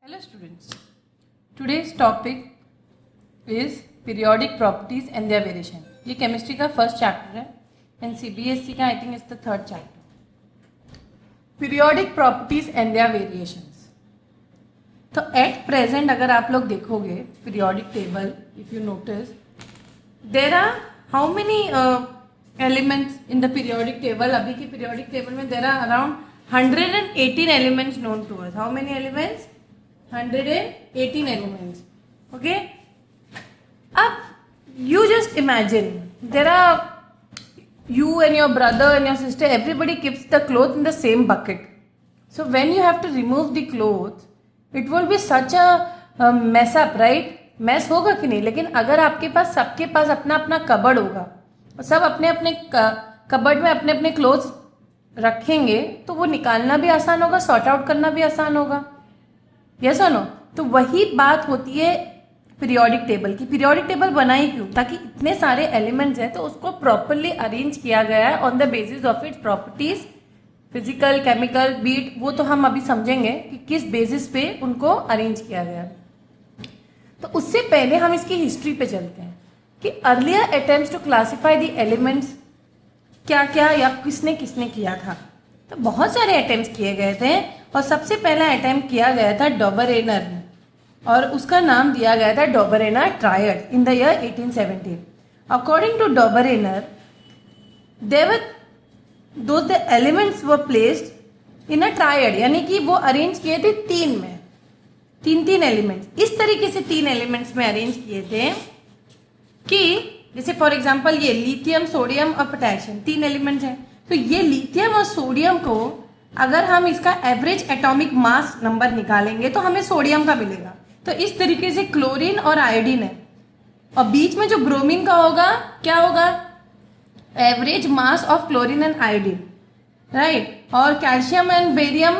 Hello students, today's topic is periodic properties and their variation. ये chemistry का first chapter है and CBSE का I think is the third chapter. Periodic properties and their variations. तो at present अगर आप लोग देखोगे periodic table, if you notice there are how many elements in the periodic table. अभी की periodic table में there are around 118 elements known to us. How many elements? 118 elements. Okay. Up, you just imagine there are you and your brother and your sister. Everybody keeps the clothes in the same bucket. So when you have to remove the clothes, it will be such a mess up, right? Mess होगा कि नहीं. लेकिन अगर आपके पास सबके पास अपना अपना cupboard होगा और सब अपने अपने कबर्ड में अपने अपने क्लोथ्स रखेंगे तो वो निकालना भी आसान होगा, सॉर्ट आउट करना भी आसान होगा. यस और नो. तो वही बात होती है पीरियोडिक टेबल की. पीरियोडिक टेबल बनाई क्यों? ताकि इतने सारे एलिमेंट्स हैं तो उसको प्रॉपरली अरेंज किया गया है on the basis of its properties, physical, chemical, beat. वो तो हम अभी समझेंगे कि किस बेसिस पे उनको अरेंज किया गया है. तो उससे पहले हम इसकी हिस्ट्री पे चलते हैं कि earlier attempts to classify the elements क्या क्या या किसने किसने किया था. तो बहुत सारे अटेम्प्ट किए गए थे और सबसे पहला अटेम्प्ट किया गया था डॉबरेनर ने और उसका नाम दिया गया था Dobereiner triad in the year 1817. According to Dobereiner the elements were placed in a triad, यानी कि वो अरेंज किए थे तीन में, तीन एलिमेंट्स. इस तरीके से तीन एलिमेंट्स में अरेंज किए थे कि जैसे फॉर एग्जाम्पल ये लिथियम, सोडियम और पोटेशियम तीन एलिमेंट्स हैं. तो ये लिथियम और सोडियम को अगर हम इसका एवरेज एटॉमिक मास नंबर निकालेंगे तो हमें सोडियम का मिलेगा. तो इस तरीके से क्लोरीन और आयोडीन है और बीच में जो ब्रोमीन का होगा क्या होगा? Average mass of chlorine and iodine, right. और कैल्शियम एंड बेरियम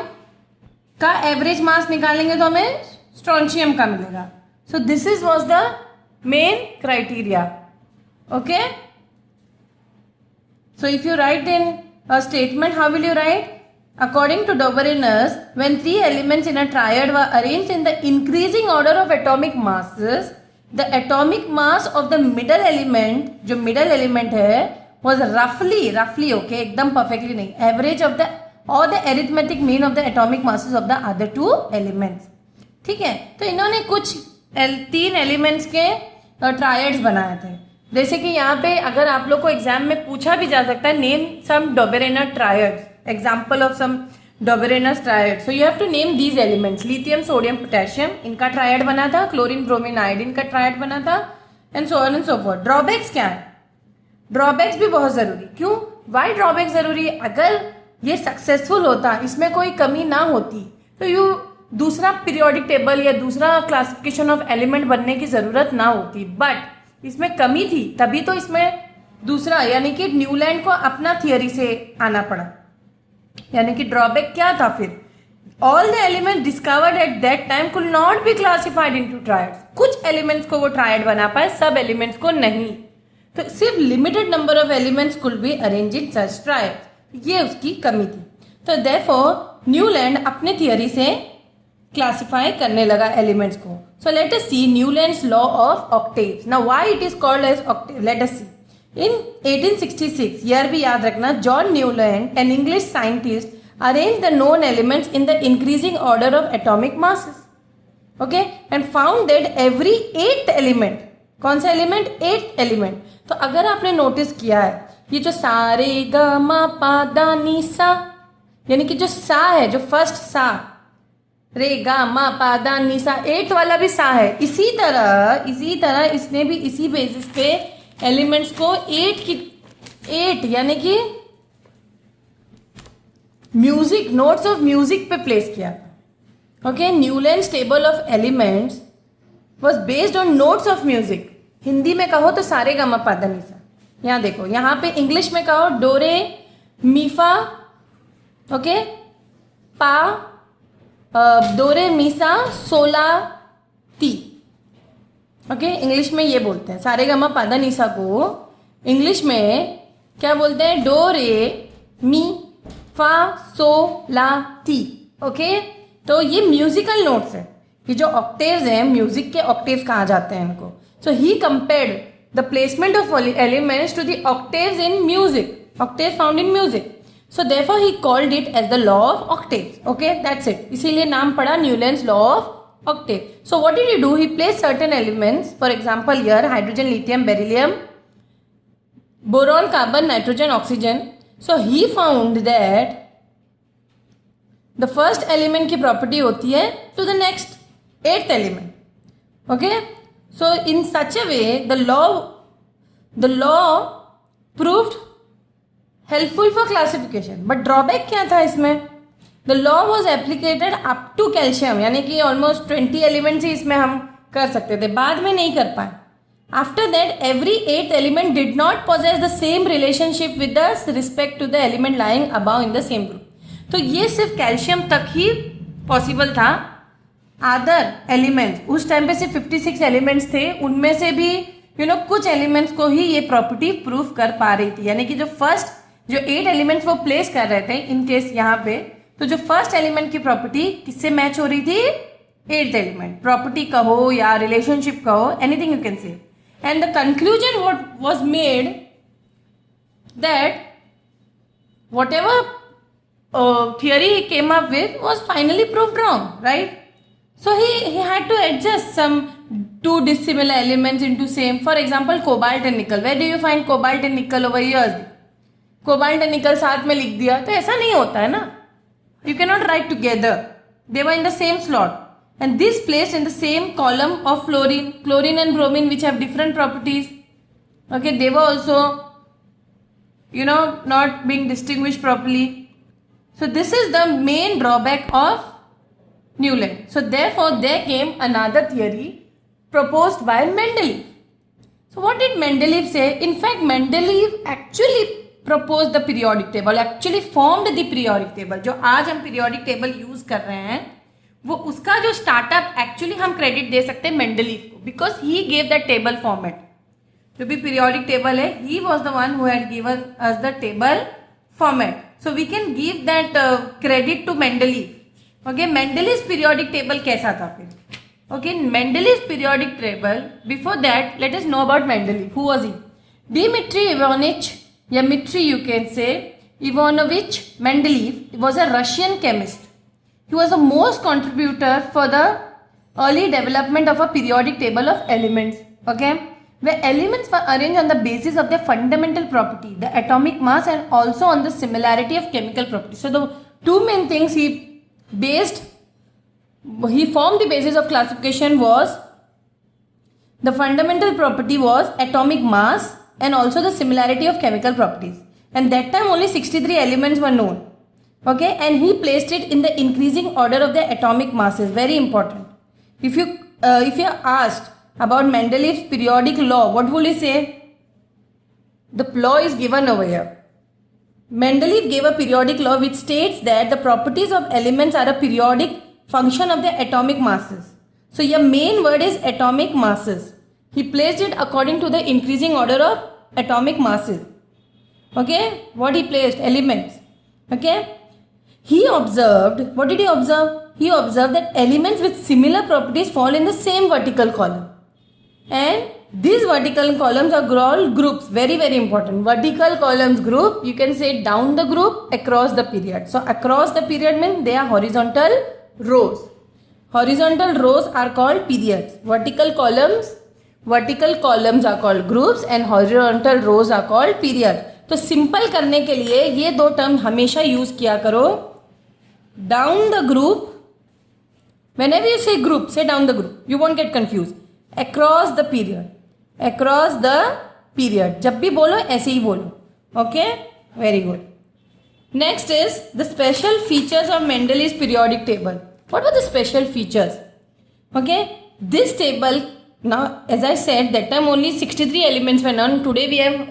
का एवरेज मास निकालेंगे तो हमें स्ट्रोंशियम का मिलेगा. So this is was the main criteria. Okay, so if you write in a statement, how will you write? According to Doberanus, when three elements in a triad were arranged in the increasing order of atomic masses, the atomic mass of the middle element, जो middle element है, was roughly okay, एकदम perfectly नहीं, average of the or the arithmetic mean of the atomic masses of the other two elements. ठीक है. तो इन्होंने कुछ तीन एलिमेंट्स के ट्रायड्स बनाए थे. जैसे कि यहाँ पे अगर आप लोग को एग्जाम में पूछा भी जा सकता है, name some Dobereiner triads, example of some Dobereiner triads. So you have to name these elements. Lithium, sodium, potassium, इनका ट्रायड बना था. क्लोरीन, ब्रोमीन, आयोडीन का ट्रायड बना था. And so on and so forth. Drawbacks क्या है? Drawbacks भी बहुत जरूरी. क्यों? वाई ड्रॉबैक्स जरूरी? अगर ये सक्सेसफुल होता, इसमें कोई कमी ना होती तो यू दूसरा पीरियोडिक टेबल या दूसरा क्लासिफिकेशन ऑफ एलिमेंट बनने की जरूरत ना होती. बट इसमें कमी थी तभी तो इसमें दूसरा यानी कि न्यूलैंड को अपना थियरी से आना पड़ा. यानी कि ड्रॉबैक क्या था फिर? All the element discovered at that time could not be classified into triads. कुछ एलिमेंट्स को वो ट्रायड बना पाए, सब एलिमेंट्स को नहीं. तो सिर्फ limited number of elements could be arrange in such triads. ये उसकी कमी थी. तो देयरफॉर न्यूलैंड अपने थियरी से क्लासिफाई करने लगा एलिमेंट्स को. So let us see Newland's law of octaves. Now why it is called as octave? Let us see. In 1866, year भी याद रखना, John Newland, an English scientist, arranged the known elements in the increasing order of atomic masses. Okay, and found that every eighth element, कौन सा element? eighth element. तो अगर आपने notice किया है ये जो सा रे ग म पा दा नी सा, यानी कि जो सा है, जो फर्स्ट सा, रे गा मा पा दा नी सा, एट वाला भी सा है. इसी तरह इसने भी इसी बेसिस पे एलिमेंट्स को एट यानी कि म्यूजिक, नोट्स ऑफ म्यूजिक पे प्लेस किया. Okay. Newlands table of elements was based on notes of music. Hindi में कहो तो सारे गा मा पा दा नी सा. यहाँ देखो, यहाँ पे इंग्लिश में कहो डोरे मीफा, ओके, पा, दोरे मीसा, सोला, ती. ओके. इंग्लिश में ये बोलते हैं सारे गामा पादा नीसा को इंग्लिश में क्या बोलते हैं? डो रे मी फा सो ला ती. ओके. तो ये म्यूजिकल नोट्स है. ये जो ऑक्टेव्स हैं, म्यूजिक के ऑक्टेव्स कहा जाते हैं इनको. So he compared the placement of elements to the octaves in music, octaves found in music. So therefore he called it as the law of octaves. Okay, that's it. इसीलिए नाम पड़ा Newlands law of octave. So what did he do? He place certain elements, for example here hydrogen, lithium, beryllium, boron, carbon, nitrogen, oxygen. So he found that the first element की property होती है to the next eighth element. Okay, so in such a way the law proved helpful for classification. But drawback क्या था इसमें? The law was applicated up to calcium, यानी कि almost 20 elements ही इसमें हम कर सकते थे, बाद में नहीं कर पाए. After that every eighth element did not possess the same relationship with the respect to the element lying above in the same group. तो ये सिर्फ कैल्शियम तक ही पॉसिबल था. अदर एलिमेंट्स, उस टाइम पे सिर्फ 56 एलिमेंट्स थे, उनमें से भी कुछ एलिमेंट्स को ही ये प्रॉपर्टी प्रूव कर पा रही थी. यानी कि जो फर्स्ट जो 8 एलिमेंट्स वो प्लेस कर रहे थे इन केस यहाँ पे, तो जो फर्स्ट एलिमेंट की प्रॉपर्टी किससे मैच हो रही थी? 8th element. प्रॉपर्टी कहो या रिलेशनशिप कहो, anything you can say. And the conclusion what was made that whatever theory he came up with was finally proved wrong, right? So he had to adjust some two dissimilar elements into same. For example, cobalt and nickel. Where do you find cobalt and nickel over here? Cobalt and nickel साथ में लिख दिया तो ऐसा नहीं होता है ना. You cannot write together. They were in the same slot. And this placed in the same column of chlorine and bromine, which have different properties. Okay, they were also not being distinguished properly. So this is the main drawback of Newland. So therefore there came another theory proposed by Mendeleev. So what did Mendeleev say? In fact, Mendeleev actually proposed the periodic table, actually formed the periodic table. जो आज हम periodic table use कर रहे हैं, वो उसका जो startup actually हम credit दे सकते हैं Mendeleev को, because he gave that table format. जो भी periodic table है, he was the one who had given us the table format. So we can give that credit to Mendeleev. Okay, Mendeleev's periodic table कैसा था फिर? Okay, Mendeleev's periodic table. Before that, let us know about Mendeleev. Who was he? Dmitry Ivanovich, या Dmitry you can say, Ivanovich Mendeleev was a Russian chemist. He was the most contributor for the early development of a periodic table of elements. Okay, where elements were arranged on the basis of their fundamental property, the atomic mass, and also on the similarity of chemical properties. So the two main things he formed the basis of classification was the fundamental property was atomic mass and also the similarity of chemical properties. And that time only 63 elements were known. Okay, and he placed it in the increasing order of the atomic masses. Very important. If you are asked about Mendeleev's periodic law, what will he say? The law is given over here. Mendeleev gave a periodic law which states that the properties of elements are a periodic function of their atomic masses. So your main word is atomic masses. He placed it according to the increasing order of atomic masses. Okay, what he placed? Elements. Okay, he observed, what did he observe? He observed that elements with similar properties fall in the same vertical column. And these vertical columns are called groups. Very, very important. Vertical columns group, you can say down the group, across the period. So across the period means they are horizontal rows. Horizontal rows are called periods. Vertical columns are called groups and horizontal rows are called period. तो simple करने के लिए ये दो term हमेशा use किया करो. Down the group, whenever you say group, say down the group. You won't get confused. Across the period. Across the period. जब भी बोलो ऐसे ही बोलो. Okay? Very good. Next is the special features of Mendeleev's periodic table. What were the special features? Okay? This table, now as I said, that time only 63 elements were known. Today we have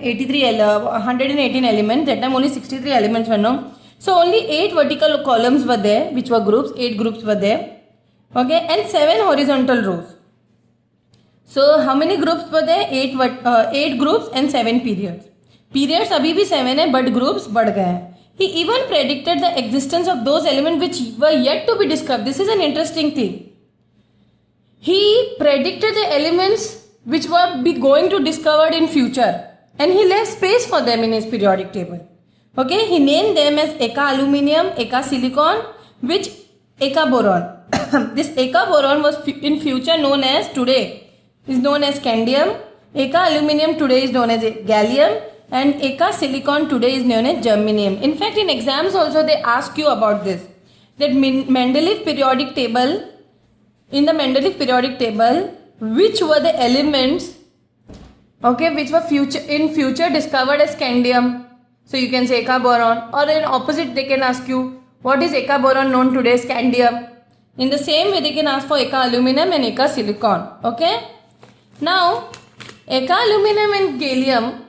118 elements. That time only 63 elements were known. So only 8 vertical columns were there, which were groups. 8 groups were there. Okay? And 7 horizontal rows. So how many groups were there? 8 groups and 7 periods. Periods अभी भी 7 है, but groups बढ़ गए हैं. He even predicted the existence of those elements which were yet to be discovered. This is an interesting thing. he predicted the elements which were be going to discovered in future, and he left space for them in his periodic table. Okay, he named them as Eka aluminum, Eka silicon, which Eka boron. This Eka boron was in future known as, today is known as scandium. Eka aluminum today is known as gallium, and Eka silicon today is known as germanium. In fact, in exams also they ask you about this, that Mendeleev periodic table, in the Mendeleev periodic table, which were the elements, okay, which were in future discovered as scandium. So you can say Eka boron, or in opposite they can ask you, what is Eka boron known today as scandium. In the same way they can ask for Eka aluminum and Eka silicon. Okay, now Eka aluminum and gallium,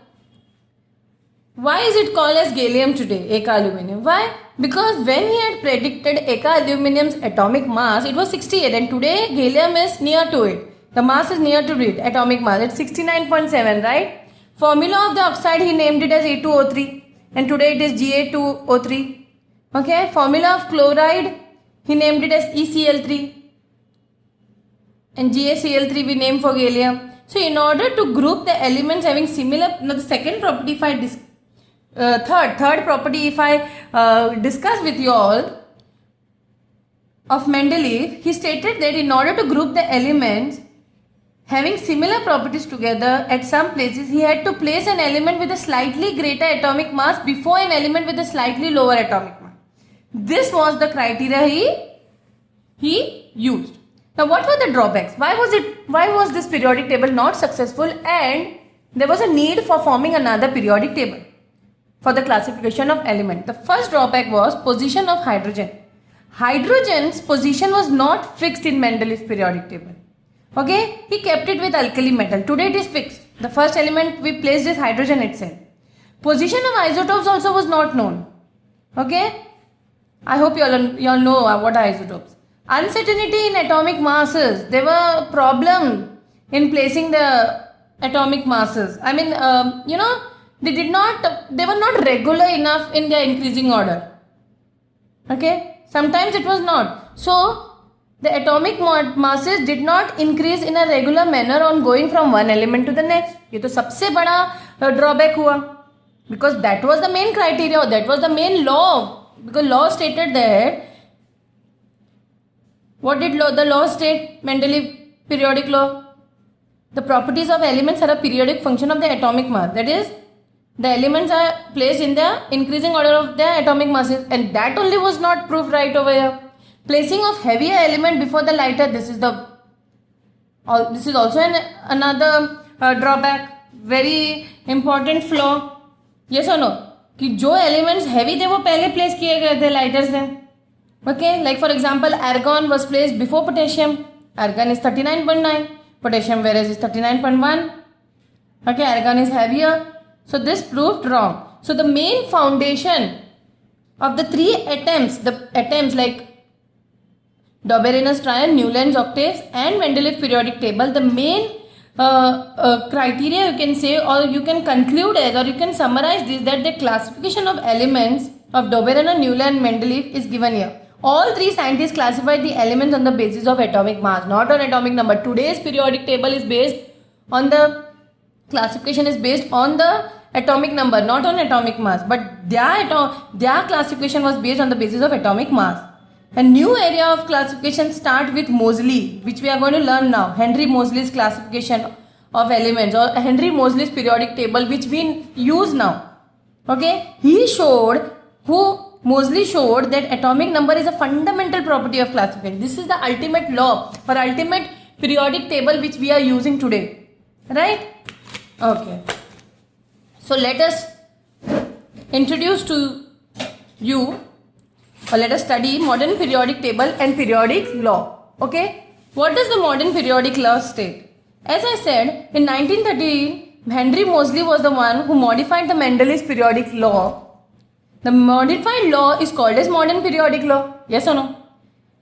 why is it called as gallium today, Eka aluminum? Why? Because when he had predicted Eka aluminum's atomic mass, it was 68, and today gallium is near to it. The mass is near to it, atomic mass. It's 69.7, right? Formula of the oxide, he named it as A2O3, and today it is Ga2O3. Okay, formula of chloride, he named it as ECl3, and GaCl3 we named for gallium. So in order to group the elements having similar, now the second property, if I third property, if I discuss with you all of Mendeleev, he stated that in order to group the elements having similar properties together, at some places he had to place an element with a slightly greater atomic mass before an element with a slightly lower atomic mass. This was the criteria he used. Now what were the drawbacks? Why was this periodic table not successful, and there was a need for forming another periodic table for the classification of element? The first drawback was position of hydrogen. Hydrogen's position was not fixed in Mendeleev's periodic table. Okay, he kept it with alkali metal. Today it is fixed. The first element we placed is hydrogen itself. Position of isotopes also was not known. Okay, I hope you all know what are isotopes. Uncertainty in atomic masses. There were problems in placing the atomic masses. I mean, they were not regular enough in their increasing order. Okay, sometimes it was not. So the atomic masses did not increase in a regular manner on going from one element to the next. ये तो सबसे बड़ा drawback हुआ, because that was the main criteria, that was the main law. Because law stated that, what did the law state? Mendeleev periodic law. The properties of elements are a periodic function of the atomic mass. That is, the elements are placed in the increasing order of their atomic masses, and that only was not proved right over here. Placing of heavier element before the lighter, this is also another drawback, very important flaw. Yes or no? कि जो elements heavy थे वो पहले place किए गए थे lighter से. Okay, like for example, argon was placed before potassium. Argon is 39.9, potassium whereas is 39.1. Okay, argon is heavier. So this proved wrong. So the main foundation of the three atoms like Doberinus triad, Newland's octaves, and Mendeleev periodic table, the main criteria you can say, or you can conclude as, or you can summarize this, that the classification of elements of Dobereiner, Newland, Mendeleev is given here. All three scientists classified the elements on the basis of atomic mass, not on atomic number. Today's periodic table is based on the classification is based on the atomic number, not on atomic mass. But their classification was based on the basis of atomic mass. A new area of classification starts with Moseley, which we are going to learn now. Henry Moseley's classification of elements, or Henry Moseley's periodic table, which we use now. Okay, Moseley showed that atomic number is a fundamental property of classification. This is the ultimate law or ultimate periodic table which we are using today. Right? Okay. So let us introduce to you, or let us study modern periodic table and periodic law. Okay. What does the modern periodic law state? As I said, in 1913, Henry Moseley was the one who modified the Mendeleev's periodic law. The modified law is called as modern periodic law. Yes or no?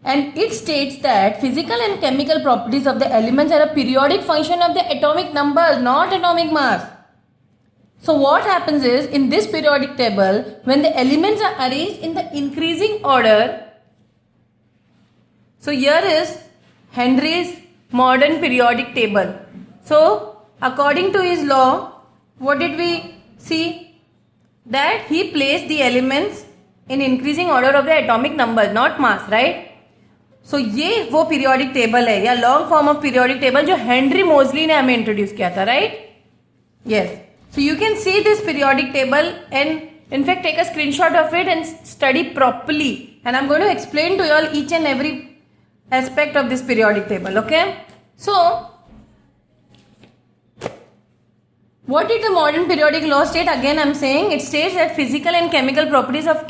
And it states that physical and chemical properties of the elements are a periodic function of the atomic numbers, not atomic mass. So what happens is, in this periodic table, when the elements are arranged in the increasing order, so here is Henry's modern periodic table. So according to his law, what did we see? That he placed the elements in increasing order of the atomic number, not mass, right? So ये वो periodic table है या long form of periodic table जो Henry मोजली ने हमें introduce किया था, right? Yes. So you can see this periodic table and in fact take a screenshot of it and study properly. And I'm going to explain to you all each and every aspect of this periodic table, okay? So what did the modern periodic law state? Again I'm saying it states that physical and chemical properties of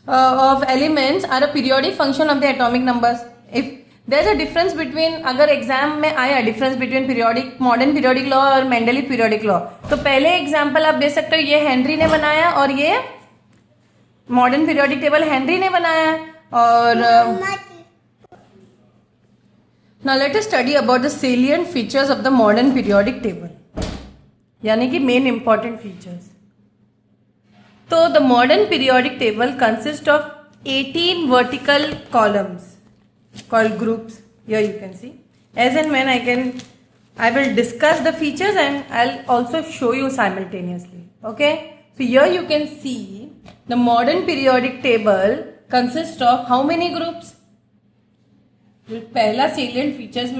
of elements are a periodic function of the atomic numbers. If there's a difference between, अगर exam में आया difference between periodic modern periodic law और Mendeleev periodic law, तो पहले example आप दे सकते हो ये हेनरी ने बनाया और ये मॉडर्न पीरियोडिक टेबल हेनरी ने बनाया और now let us study about the salient features of the modern periodic table, यानी कि मेन इंपॉर्टेंट फीचर्स. तो the modern periodic table consist of 18 vertical columns called groups. Here you can see. As and when I will discuss the features and I'll also show you simultaneously. Okay. So here you can see the modern periodic table consists of how many groups? पहला salient features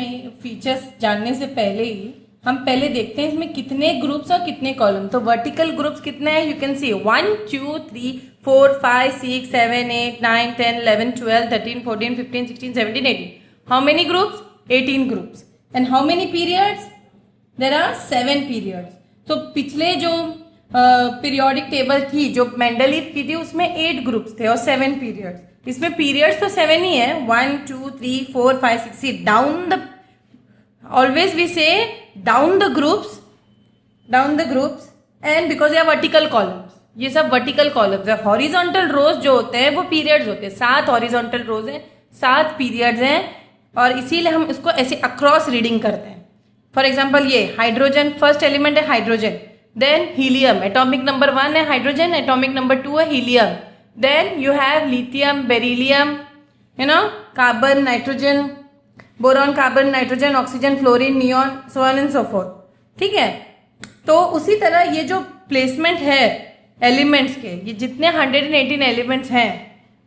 जानने से पहले ही हम पहले देखते हैं इसमें कितने ग्रुप्स और कितने कॉलम. तो वर्टिकल ग्रुप्स कितने हैं? You can see 1 2 3 4 5 6 7 8 9 10 11 12 13 14 15 16 17 18. How many groups? 18 groups. And how many periods? There are 7 periods. तो पिछले जो पीरियोडिक टेबल थी जो मेंडलीव की थी उसमें 8 ग्रुप्स थे और 7 पीरियड्स. इसमें पीरियड्स तो 7 ही है. 1 2 3 4 5 6 down the always we say down the groups and because they are vertical columns. ये सब vertical columns है. horizontal rows जो होते हैं वो periods होते हैं. 7 horizontal rows हैं, 7 periods हैं और इसीलिए हम इसको ऐसे across reading करते हैं. For example ये हाइड्रोजन फर्स्ट एलिमेंट है hydrogen, then helium atomic number 1 है हाइड्रोजन, एटॉमिक नंबर 2 है helium, then you have lithium beryllium, carbon nitrogen, boron carbon nitrogen oxygen fluorine neon so on and so forth. ठीक है. तो उसी तरह ये जो प्लेसमेंट है एलिमेंट्स के, ये जितने 118 एलिमेंट्स हैं,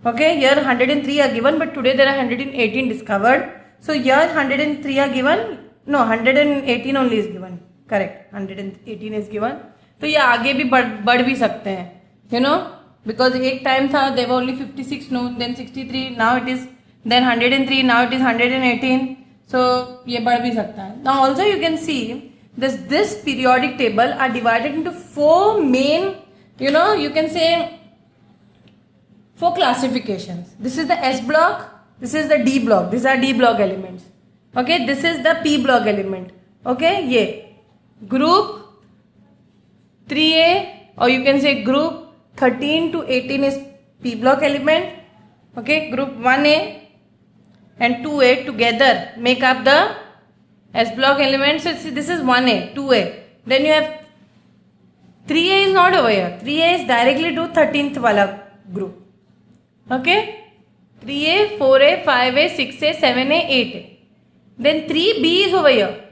okay, here 103 are given but today there are 118 discovered. So here 103 are given, no 118 only is given, correct, 118 is given. तो ये आगे भी बढ़ भी सकते हैं, बिकॉज एक टाइम था there were only 56 known, then 63, now it is then 103, now it is 118, so ये बढ़ भी सकता है. Now also you can see this periodic table are divided into 4 main, you can say 4 classifications. This is the S block, this is the D block, these are D block elements, okay, this is the P block element, okay. ये group 3A or you can say group 13 to 18 is P block element, okay. Group 1A and 2A together make up the S block elements. So this is 1A, 2A. Then you have 3A is not over here. 3A is directly to 13th wala group. Okay. 3A, 4A, 5A, 6A, 7A, 8A. Then 3B is over here,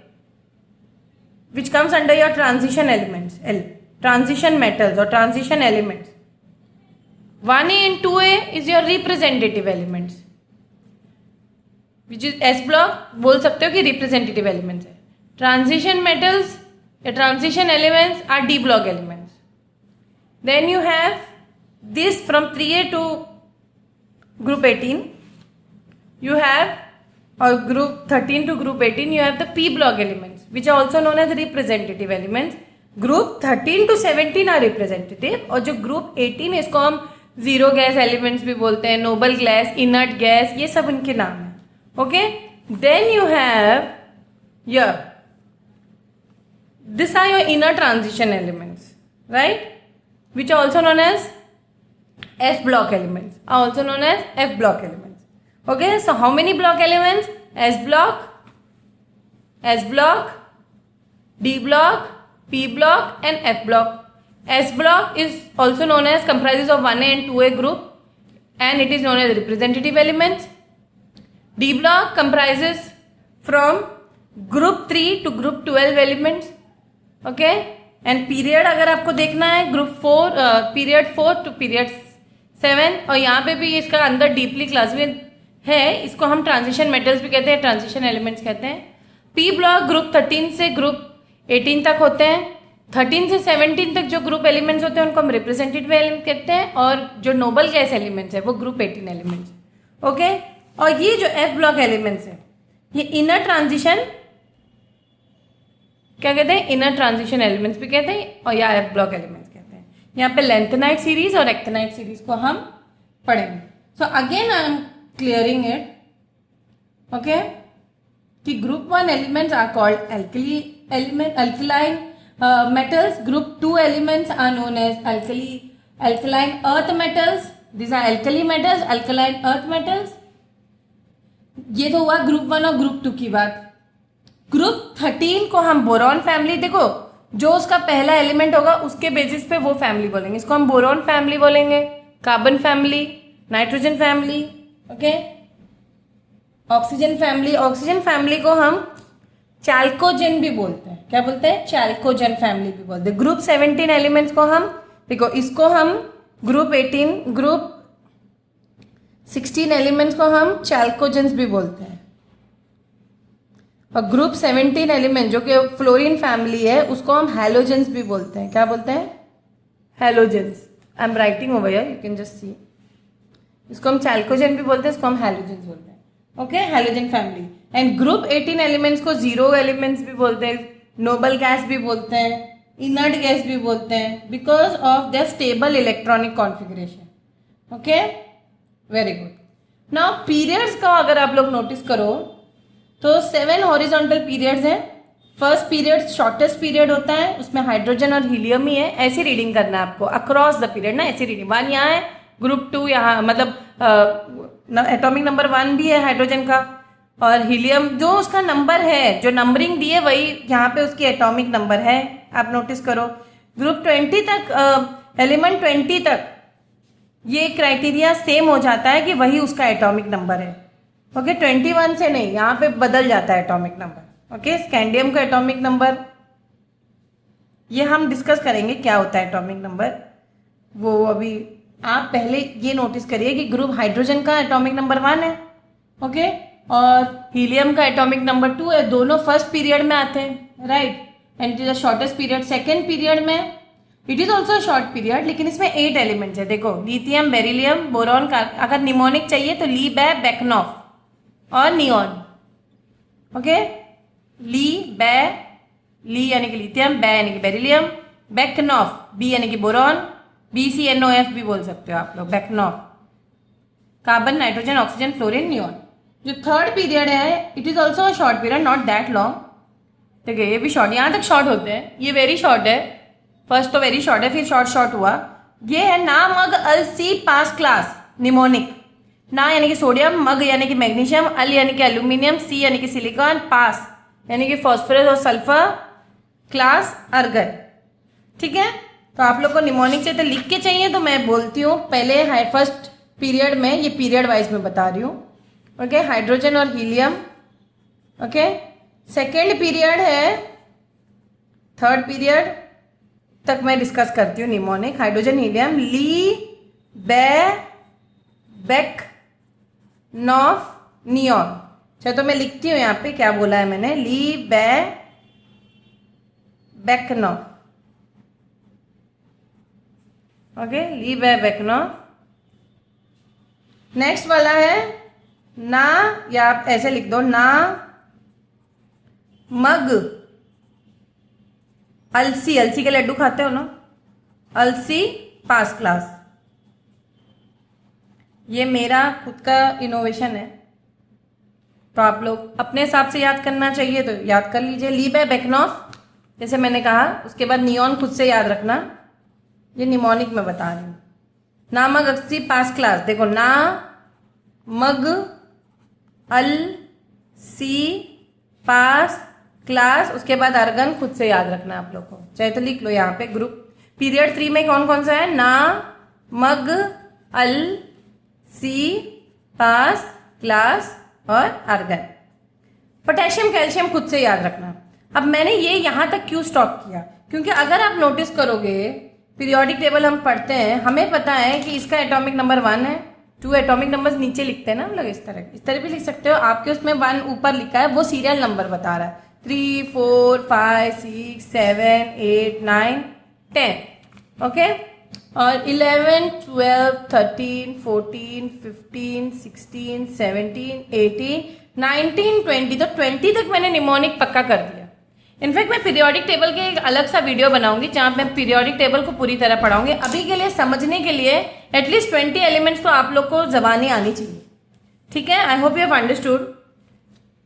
which comes under your transition elements, transition metals or transition elements. 1A and 2A is your representative elements, which is S block, बोल सकते हो कि representative elements है. Transition metals या transition elements are D block elements. Then you have this from 3A to group 18. You have, or group 13 to group 18, you have the P block elements, which are also known as representative elements. Group 13 to 17 are representative और जो group 18 इसको हम zero gas elements भी बोलते हैं, noble gas, inert gas, ये सब उनके नाम है. Okay. Then you have here this are your inner transition elements, right, which are also known as F block elements, are also known as F block elements. Okay, so how many block elements? S block, D block, P block and F block. S block is also known as comprises of 1A and 2A group and it is known as representative elements. D block comprises from group 3 to group 12 elements. Okay, and period अगर आपको देखना है group 4 period 4 to period 7, और यहाँ पे भी इसका अंदर डीपली क्लासिफाइड है. इसको हम ट्रांजिशन मेटल्स भी कहते हैं, ट्रांजिशन एलिमेंट्स कहते हैं. पी ब्लॉक ग्रुप 13 से ग्रुप 18 तक होते हैं. 13 से 17 तक जो ग्रुप एलिमेंट्स होते हैं उनको हम रिप्रेजेंटेटिव एलिमेंट कहते हैं, और जो नोबल गैस एलिमेंट्स है वो ग्रुप 18 एलिमेंट्स. ओके, और ये जो एफ ब्लॉक एलिमेंट्स है ये इनर ट्रांजिशन क्या कहते हैं, इनर ट्रांजिशन एलिमेंट्स भी कहते हैं, और या एफ ब्लॉक एलिमेंट्स कहते हैं. यहाँ पे लेंथेनाइट सीरीज और एक्टिनाइट सीरीज को हम पढ़ेंगे. So again I am clearing it. Okay, कि group 1 elements are called alkaline metals. Group 2 elements are known as alkaline earth metals. These are alkali metals, alkaline earth metals. ये तो हुआ group 1 और group 2 की बात. ग्रुप 13 को हम boron family, देखो जो उसका पहला एलिमेंट होगा उसके बेसिस पे वो फैमिली बोलेंगे. इसको हम बोरॉन फैमिली बोलेंगे, carbon family, nitrogen family. Okay, oxygen family. Oxygen family को हम चैल्कोजेन भी बोलते हैं. क्या बोलते हैं? चैल्कोजेन फैमिली भी बोलते हैं. ग्रुप 17 एलिमेंट्स को हम, देखो इसको हम ग्रुप 16 एलिमेंट्स को हम चैल्कोजेंस भी बोलते हैं. और ग्रुप 17 एलिमेंट जो कि फ्लोरीन फैमिली है उसको हम हैलोजेंस भी बोलते हैं. क्या बोलते हैं? Halogens. I am writing over here, you can just see. इसको हम चैल्कोजेन भी बोलते हैं, इसको हम हैलोजेंस बोलते हैं. Okay, halogen family. And group 18 elements को जीरो एलिमेंट्स भी बोलते हैं, नोबल गैस भी बोलते हैं, इनर्ट गैस भी बोलते हैं, because of their stable electronic configuration. Okay, very good. Now periods का अगर आप लोग नोटिस करो तो 7 हॉरिजॉन्टल पीरियड्स हैं. फर्स्ट पीरियड शॉर्टेस्ट पीरियड होता है, उसमें हाइड्रोजन और हीलियम ही है. ऐसी रीडिंग करना है आपको अक्रॉस द पीरियड ना, ऐसी रीडिंग. 1 यहाँ है, ग्रुप 2 यहाँ, मतलब एटॉमिक नंबर 1 भी है हाइड्रोजन का, और हीलियम जो उसका नंबर है, जो नंबरिंग दी है वही यहाँ पे उसकी एटॉमिक नंबर है. आप नोटिस करो. ग्रुप 20 तक, एलिमेंट 20 तक ये क्राइटेरिया सेम हो जाता है कि वही उसका एटॉमिक नंबर है. ओके, 21 से नहीं, यहाँ पे बदल जाता है एटॉमिक नंबर. ओके, स्कैंडियम का एटॉमिक नंबर ये हम डिस्कस करेंगे क्या होता है एटॉमिक नंबर, वो अभी आप पहले ये नोटिस करिए कि ग्रुप हाइड्रोजन का एटॉमिक नंबर 1 है. ओके, और हीलियम का एटॉमिक नंबर 2 है. दोनों फर्स्ट पीरियड में आते हैं, right. And it is the shortest period. Second period में it is also short period, लेकिन इसमें 8 एलिमेंट्स है. देखो, लिथियम, बेरिलियम, बोरॉन का. अगर निमोनिक चाहिए तो ली, बै, बेकनॉफ और नियॉन. ओके, ली यानी कि लिथियम, बै यानी कि बेरिलियम, बेकनॉफ, बी यानी कि बोरॉन, BCNOF भी बोल सकते हो आप लोग, बेकनॉफ. Carbon, nitrogen, oxygen, fluorine, neon. जो थर्ड पीरियड है it is also short period, not that long. देखिए ये भी शॉर्ट, यहाँ तक शॉर्ट होते हैं. ये वेरी शॉर्ट है. फर्स्ट तो वेरी शॉर्ट है, फिर शॉर्ट हुआ. ये है ना, मग, अल, सी, पास क्लास निमोनिक. ना यानी कि सोडियम, मग यानी कि मैग्नीशियम, अल यानी कि एल्यूमिनियम, सी यानी कि सिलिकॉन, पास यानी कि फॉस्फोरस और सल्फर, क्लास अर्गन. ठीक है, तो आप लोग को निमोनिक चाहिए तो लिख के चाहिए तो मैं बोलती हूँ पहले फर्स्ट पीरियड में, ये पीरियड वाइज में बता रही हूँ. ओके, हाइड्रोजन और हीलियम. ओके, सेकेंड पीरियड है, थर्ड पीरियड तक मैं डिस्कस करती हूँ निमोनिक. हाइड्रोजन, हीलियम, ली, बै, बेक, नॉफ, नियॉन. चलो तो मैं लिखती हूँ यहाँ पे क्या बोला है मैंने. ली, बै, बेक, नॉफ. ओके, ली, बै, बेक, नॉफ. नेक्स्ट वाला है ना, या आप ऐसे लिख दो, ना, मग, अलसी. अलसी के लड्डू खाते हो ना, अलसी, पास क्लास. ये मेरा खुद का इनोवेशन है, तो आप लोग अपने हिसाब से याद करना चाहिए तो याद कर लीजिए. ली, बै, बेकनॉफ जैसे मैंने कहा, उसके बाद नियॉन खुद से याद रखना. ये निमोनिक में बता रही हूँ. ना, मग, अलसी, पास क्लास. देखो, ना, मग, अल, सी, पास क्लास, उसके बाद अर्गन खुद से याद रखना आप लोग को. चाहे तो लिख लो यहाँ पे. ग्रुप पीरियड 3 में कौन कौन सा है? ना, मग, अल, सी, पास, क्लास और अर्गन. पोटेशियम कैल्शियम खुद से याद रखना। अब मैंने ये यहाँ तक क्यों स्टॉप किया, क्योंकि अगर आप नोटिस करोगे पीरियोडिक टेबल हम पढ़ते हैं, हमें पता है कि इसका एटॉमिक नंबर 1 है, 2 एटॉमिक नंबर्स नीचे लिखते हैं ना हम लोग, इस तरह भी लिख सकते हो। आपके उसमें 1 ऊपर लिखा है, वो सीरियल नंबर बता रहा है 3 4 5 6 7 8 9 10 ओके। और 11 12 13 14 15 16 17 18 19 20, तो 20 तक मैंने निमोनिक पक्का कर दिया। इनफैक्ट मैं पीरियोडिक टेबल के एक अलग सा वीडियो बनाऊंगी जहां मैं पीरियोडिक टेबल को पूरी तरह पढ़ाऊंगी। अभी के लिए समझने के लिए एटलीस्ट 20 एलिमेंट्स तो आप लोग को जबानी आनी चाहिए, ठीक है। आई hope you have understood.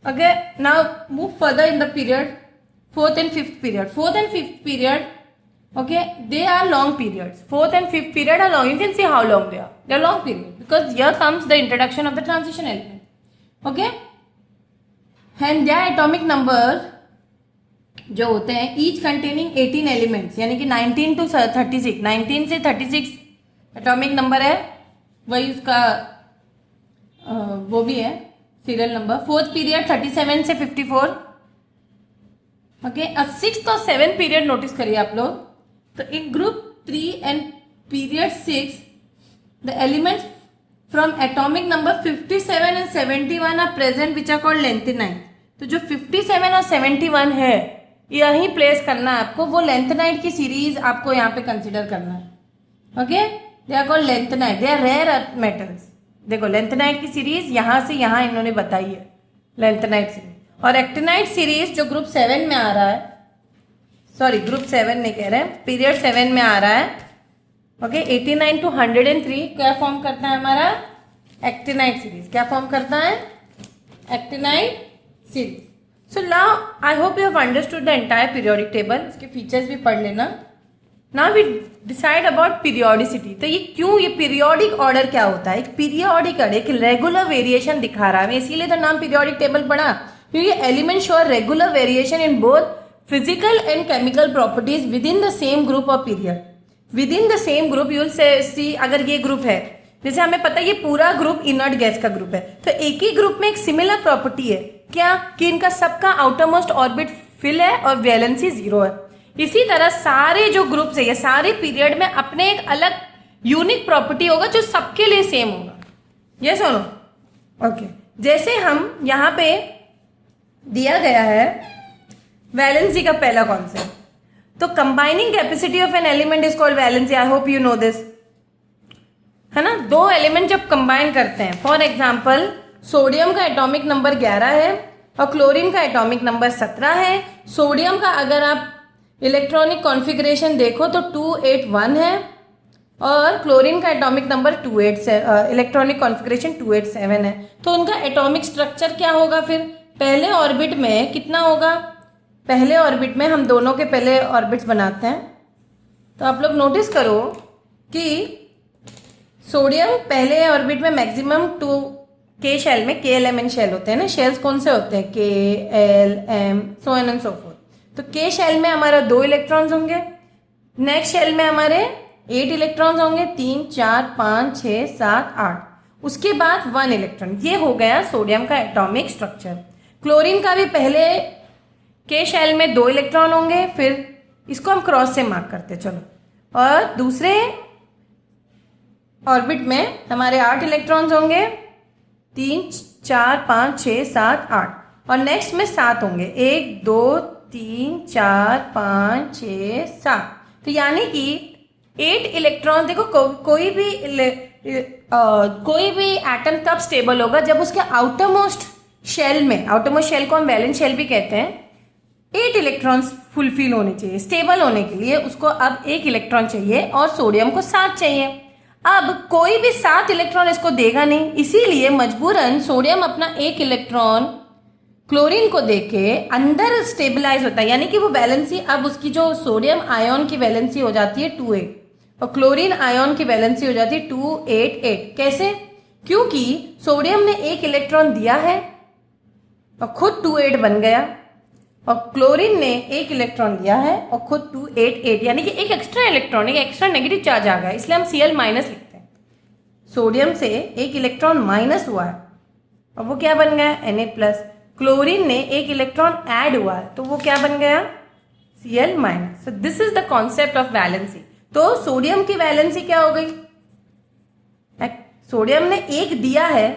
Okay, now move further in the period 4th and 5th period. 4th and 5th period, okay, they are long periods. 4th and 5th period are long. You can see how long they are. They are long period because here comes the introduction of the transition element. Okay, and their atomic number जो होते हैं each containing 18 elements, यानी कि 19 to 36, 19 से 36 atomic number है, वही उसका वो भी है सीरियल नंबर। 4th पीरियड 37 से 54। ओके, अब 6th और 7th पीरियड नोटिस करिए आप लोग। तो in group 3 and period 6 the elements from atomic number 57 and 71 are present which are called lanthanide. तो जो 57 और 71 है यही प्लेस करना है आपको, वो लेंथेनाइट की सीरीज आपको यहाँ पे कंसिडर करना है। Okay, they are called lanthanide, they are rare earth metals. देखो लेंथेनाइट की सीरीज यहाँ से यहाँ इन्होंने बताई है लेंथेनाइट सीरीज। और एक्टिनाइट सीरीज जो ग्रुप 7 में आ रहा है, सॉरी ग्रुप 7 नहीं कह रहे हैं, पीरियड 7 में आ रहा है। ओके, 89 to 103 क्या फॉर्म करता है हमारा एक्टिनाइट सीरीज। क्या फॉर्म करता है actinide series. So now I hope you have understood the entire periodic table. इसके फीचर्स भी पढ़ लेना। Now we decide about periodicity. तो ये क्यों, ये पीरियोडिक ऑर्डर क्या होता है। एक पीरियोडिक ऑर्डर एक रेगुलर वेरिएशन दिखा रहा है, इसीलिए तो नाम पीरियोडिक टेबल पढ़ा, क्योंकि element show regular variation in both physical and chemical properties with in the same group of period. With in the same group you will see, अगर ये ग्रुप है, जैसे हमें पता है ये पूरा ग्रुप इनर्ट गैस का ग्रुप है, तो एक ही ग्रुप में एक सिमिलर प्रॉपर्टी है क्या, कि इनका सबका आउटर मोस्ट ऑर्बिट फिल है और वैलेंसी 0 है। इसी तरह सारे जो ग्रुप्स है, ये सारे पीरियड में अपने एक अलग यूनिक प्रॉपर्टी होगा जो सबके लिए सेम होगा। ये सुनो, ओके, जैसे हम यहाँ पे दिया गया है वैलेंसी का पहला कॉन्सेप्ट, तो combining capacity of an element is called valency. I hope you know this, है ना। दो एलिमेंट जब कंबाइन करते हैं, फॉर एग्जाम्पल सोडियम का एटॉमिक नंबर 11 है और क्लोरीन का एटॉमिक नंबर 17 है। सोडियम का अगर आप इलेक्ट्रॉनिक कॉन्फ़िगरेशन देखो तो 281 है और क्लोरीन का एटॉमिक नंबर 28 इलेक्ट्रॉनिक कॉन्फ़िगरेशन 287 है। तो उनका एटॉमिक स्ट्रक्चर क्या होगा फिर, पहले ऑर्बिट में कितना होगा, पहले ऑर्बिट में हम दोनों के पहले ऑर्बिट्स बनाते हैं। तो आप लोग नोटिस करो कि सोडियम पहले ऑर्बिट में मैक्सिमम 2 के शेल में KLMN शेल होते हैं ना। शेल्स कौन से होते हैं, KLM so and so fourth. तो के शेल में हमारा 2 इलेक्ट्रॉन्स होंगे, नेक्स्ट शेल में हमारे 8 इलेक्ट्रॉन्स होंगे, 3 4 5 6 7 8, उसके बाद 1 इलेक्ट्रॉन। ये हो गया सोडियम का एटॉमिक स्ट्रक्चर। क्लोरीन का भी पहले के शेल में 2 इलेक्ट्रॉन होंगे, फिर इसको हम क्रॉस से मार्क करते चलो, और दूसरे ऑर्बिट में हमारे 8 इलेक्ट्रॉन्स होंगे, 3 4 5 6 7 8, और नेक्स्ट में 7 होंगे, 1 2 3 4 5 6 7। तो यानी कि 8 इलेक्ट्रॉन, देखो कोई भी एटम तब स्टेबल होगा जब उसके आउटर मोस्ट शेल में, आउटर मोस्ट शेल को हम वैलेंस शेल भी कहते हैं, 8 इलेक्ट्रॉन्स फुलफिल होने चाहिए। स्टेबल होने के लिए उसको अब 1 इलेक्ट्रॉन चाहिए और सोडियम को 7 चाहिए। अब कोई भी 7 इलेक्ट्रॉन इसको देगा नहीं, इसीलिए मजबूरन सोडियम अपना 1 इलेक्ट्रॉन क्लोरीन को देके अंदर स्टेबलाइज होता है, यानी कि वो वैलेंसी, अब उसकी जो सोडियम आयन की वैलेंसी हो जाती है 28 और क्लोरीन आयन की वैलेंसी हो जाती है 288। कैसे, क्योंकि सोडियम ने 1 इलेक्ट्रॉन दिया है और खुद 28 बन गया, और क्लोरीन ने 1 इलेक्ट्रॉन लिया है और खुद 288, यानी कि एक एक्स्ट्रा इलेक्ट्रॉन, एक एक्स्ट्रा नेगेटिव चार्ज आ गया, इसलिए हम Cl माइनस लिखते हैं। सोडियम से 1 इलेक्ट्रॉन माइनस हुआ है और वो क्या बन गया Na प्लस। क्लोरीन ने एक इलेक्ट्रॉन ऐड हुआ है तो वो क्या बन गया, Cl minus. So this is the concept of valency. तो सोडियम की वैलेंसी क्या हो गई, सोडियम ने एक दिया है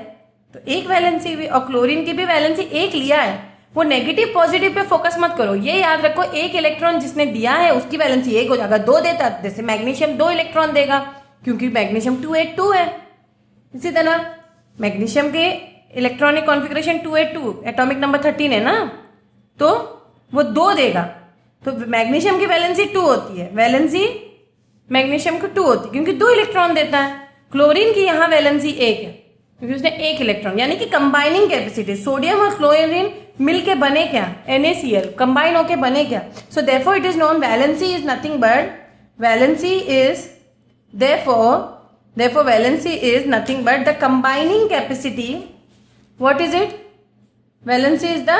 तो एक वैलेंसी भी, और क्लोरीन की भी वैलेंसी एक लिया है. वो नेगेटिव पॉजिटिव पे फोकस मत करो, ये याद रखो एक इलेक्ट्रॉन जिसने दिया है उसकी वैलेंसी एक हो जाएगा. दो देता जैसे मैग्नीशियम 2 इलेक्ट्रॉन देगा क्योंकि मैग्नीशियम 282 है. इसी तरह मैग्नीशियम के इलेक्ट्रॉनिक कॉन्फ़िगरेशन 282, एटॉमिक नंबर 13 है ना, तो वो 2 देगा. तो मैग्नीशियम की वैलेंसी 2 होती है, वैलेंसी मैग्नीशियम को 2 होती है क्योंकि 2 इलेक्ट्रॉन देता है. क्लोरीन की यहाँ वैलेंसी 1 है क्योंकि उसने 1 इलेक्ट्रॉन, यानी कि कंबाइनिंग कैपेसिटी. सोडियम और क्लोरीन मिलके बने क्या, NaCl, कंबाइन होके बने क्या. So therefore it is known valency is nothing but, valency is therefore valency is nothing but the combining capacity. What is it? Valency is the,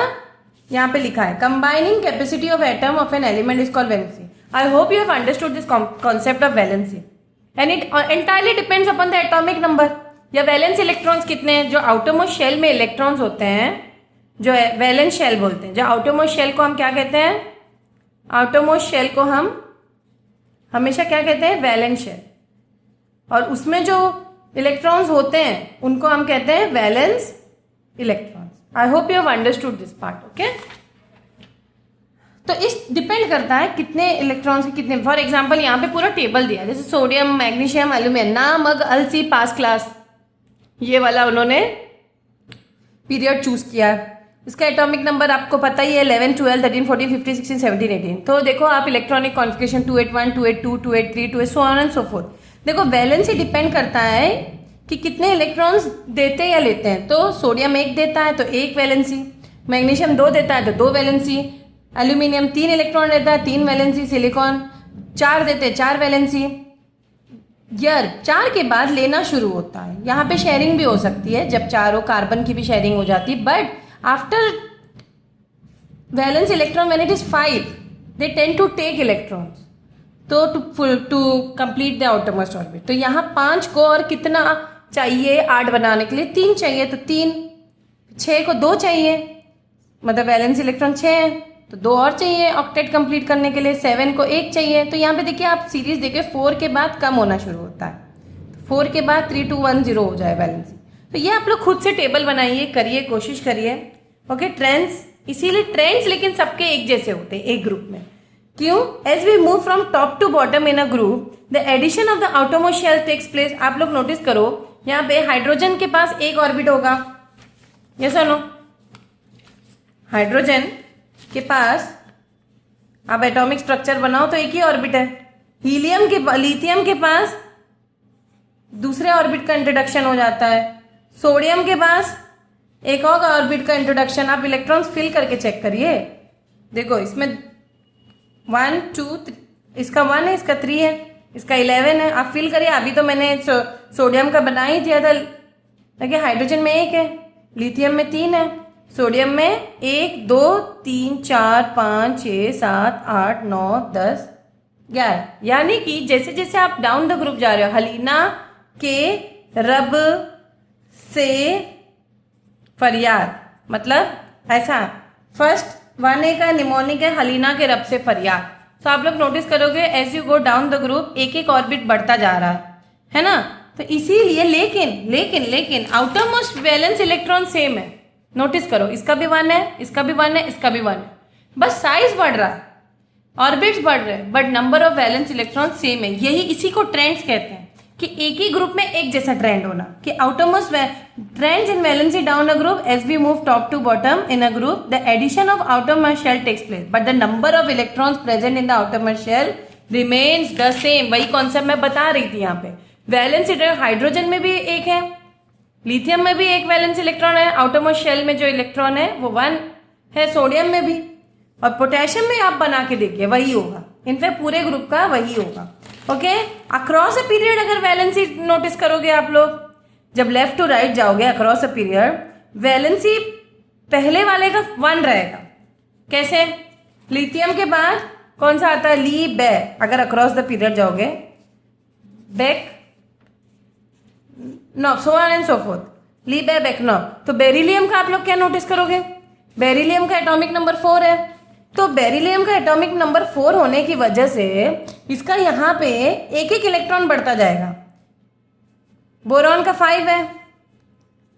यहाँ पे लिखा है combining capacity of atom of an element is called valency. I hope you have understood this concept of valency and it entirely depends upon the atomic number. या valence electrons कितने हैं. जो outermost shell में electrons होते हैं जो है valence shell बोलते हैं. जो आउटरमोस्ट शेल को हम क्या कहते हैं, आउटरमोस्ट शेल को हम हमेशा क्या कहते हैं, वैलेंस शेल. और उसमें जो इलेक्ट्रॉन्स होते हैं उनको हम कहते हैं valence electrons. I hope you have understood this part. Okay, तो इस डिपेंड करता है कितने इलेक्ट्रॉन्स के कितने. फॉर एग्जांपल यहाँ पे पूरा टेबल दिया है जैसे सोडियम, मैग्नीशियम, एल्यूमिनियम, नाम, मग, अलसी, पास क्लास, ये वाला उन्होंने पीरियड चूज किया. इसका एटॉमिक नंबर आपको पता ही है 11, 12, 13, 14, 15, 16, 17, 18. तो देखो आप electronic configuration 281, 282, 283, 2 so on and so fourth. देखो वैलेंसी डिपेंड करता है कि कितने इलेक्ट्रॉन्स देते या लेते हैं. तो सोडियम 1 देता है तो 1 वैलेंसी, मैग्नीशियम 2 देता है तो 2 वैलेंसी, एल्यूमिनियम 3 इलेक्ट्रॉन देता है 3 वैलेंसी, सिलिकॉन 4 देते हैं 4 वैलेंसी. यार 4 के बाद लेना शुरू होता है. यहाँ पे शेयरिंग भी हो सकती है जब चारों कार्बन की भी शेयरिंग हो जाती है. But after valence electron when it is 5 they tend to take electrons तो to complete the outermost orbit. तो यहाँ 5 को और कितना चाहिए 8 बनाने के लिए, 3 चाहिए तो 3, 6 को 2 चाहिए, मतलब वैलेंस इलेक्ट्रॉन 6 है तो 2 और चाहिए ऑक्टेट कंप्लीट करने के लिए. 7 को 1 चाहिए. तो यहाँ पे देखिए आप सीरीज देखिए 4 के बाद कम होना शुरू होता है. 4 के बाद 3, 2, 1, 0 हो जाए वैलेंसी. तो ये आप लोग खुद से टेबल बनाइए, करिए, कोशिश करिए. ओके, ट्रेंड्स, इसीलिए ट्रेंड्स लेकिन सबके एक जैसे होते हैं एक ग्रुप में. क्यों? As we move from top to bottom in a group the addition of the outermost shell takes place. आप लोग नोटिस करो यहाँ पे हाइड्रोजन के पास एक ऑर्बिट होगा, यस और नो. हाइड्रोजन के पास आप एटॉमिक स्ट्रक्चर बनाओ तो एक ही ऑर्बिट है. लिथियम के पास दूसरे ऑर्बिट का इंट्रोडक्शन हो जाता है. सोडियम के पास एक और ऑर्बिट का इंट्रोडक्शन. आप इलेक्ट्रॉन्स फिल करके चेक करिए. देखो इसमें 1, 2, 3, इसका 1 है, इसका 3 है, इसका 11 है. आप फिल करिए. अभी तो मैंने सोडियम का बना ही दिया था. देखिए हाइड्रोजन में 1 है, लिथियम में 3 है, सोडियम में 1, 2, 3, 4, 5, 6, 7, 8, 9, 10, 11. यानी कि जैसे जैसे आप डाउन द ग्रुप जा रहे हो, हलीना के रब से फरियाद, मतलब ऐसा फर्स्ट 1A का निमोनिक है, हलीना के रब से फरियाद. तो आप लोग नोटिस करोगे as you go down the group एक एक ऑर्बिट बढ़ता जा रहा है ना. तो इसीलिए लेकिन outer most valence electron same है. नोटिस करो इसका भी 1 है, इसका भी 1 है, इसका भी 1 है, बस साइज बढ़ रहा है, ऑर्बिट्स बढ़ रहे हैं, but number of valence electron same है. यही इसी को ट्रेंड्स कहते हैं कि एक ही ग्रुप में एक जैसा ट्रेंड होना. कि outermost trends in valency down a group as we move top to bottom in a group the addition of outermost shell takes place but the number of electrons present in the outermost shell remains the same. वही concept मैं बता रही थी. यहाँ पे valence hydrogen में भी 1 है, लिथियम में भी 1 वैलेंस इलेक्ट्रॉन है, आउटरमोस्ट शेल में जो इलेक्ट्रॉन है वो 1 है, सोडियम में भी, और पोटेशियम में आप बना के देखिए वही होगा. इनफैक्ट पूरे ग्रुप का वही होगा. ओके, अक्रॉस अ पीरियड अगर वैलेंसी नोटिस करोगे आप लोग, जब लेफ्ट टू राइट जाओगे अक्रॉस अ पीरियड, वैलेंसी पहले वाले का 1 रहेगा. कैसे? लिथियम के बाद कौन सा आता है? ली बे. अगर अक्रॉस द पीरियड जाओगे बेक नॉफ, so on and so forth, ली बे बेक नॉफ. तो बेरिलियम का आप लोग क्या नोटिस करोगे? बेरिलियम का एटॉमिक नंबर 4 है, तो बेरिलियम का एटॉमिक नंबर 4 होने की वजह से इसका यहाँ पे एक एक इलेक्ट्रॉन बढ़ता जाएगा। बोरॉन का 5 है,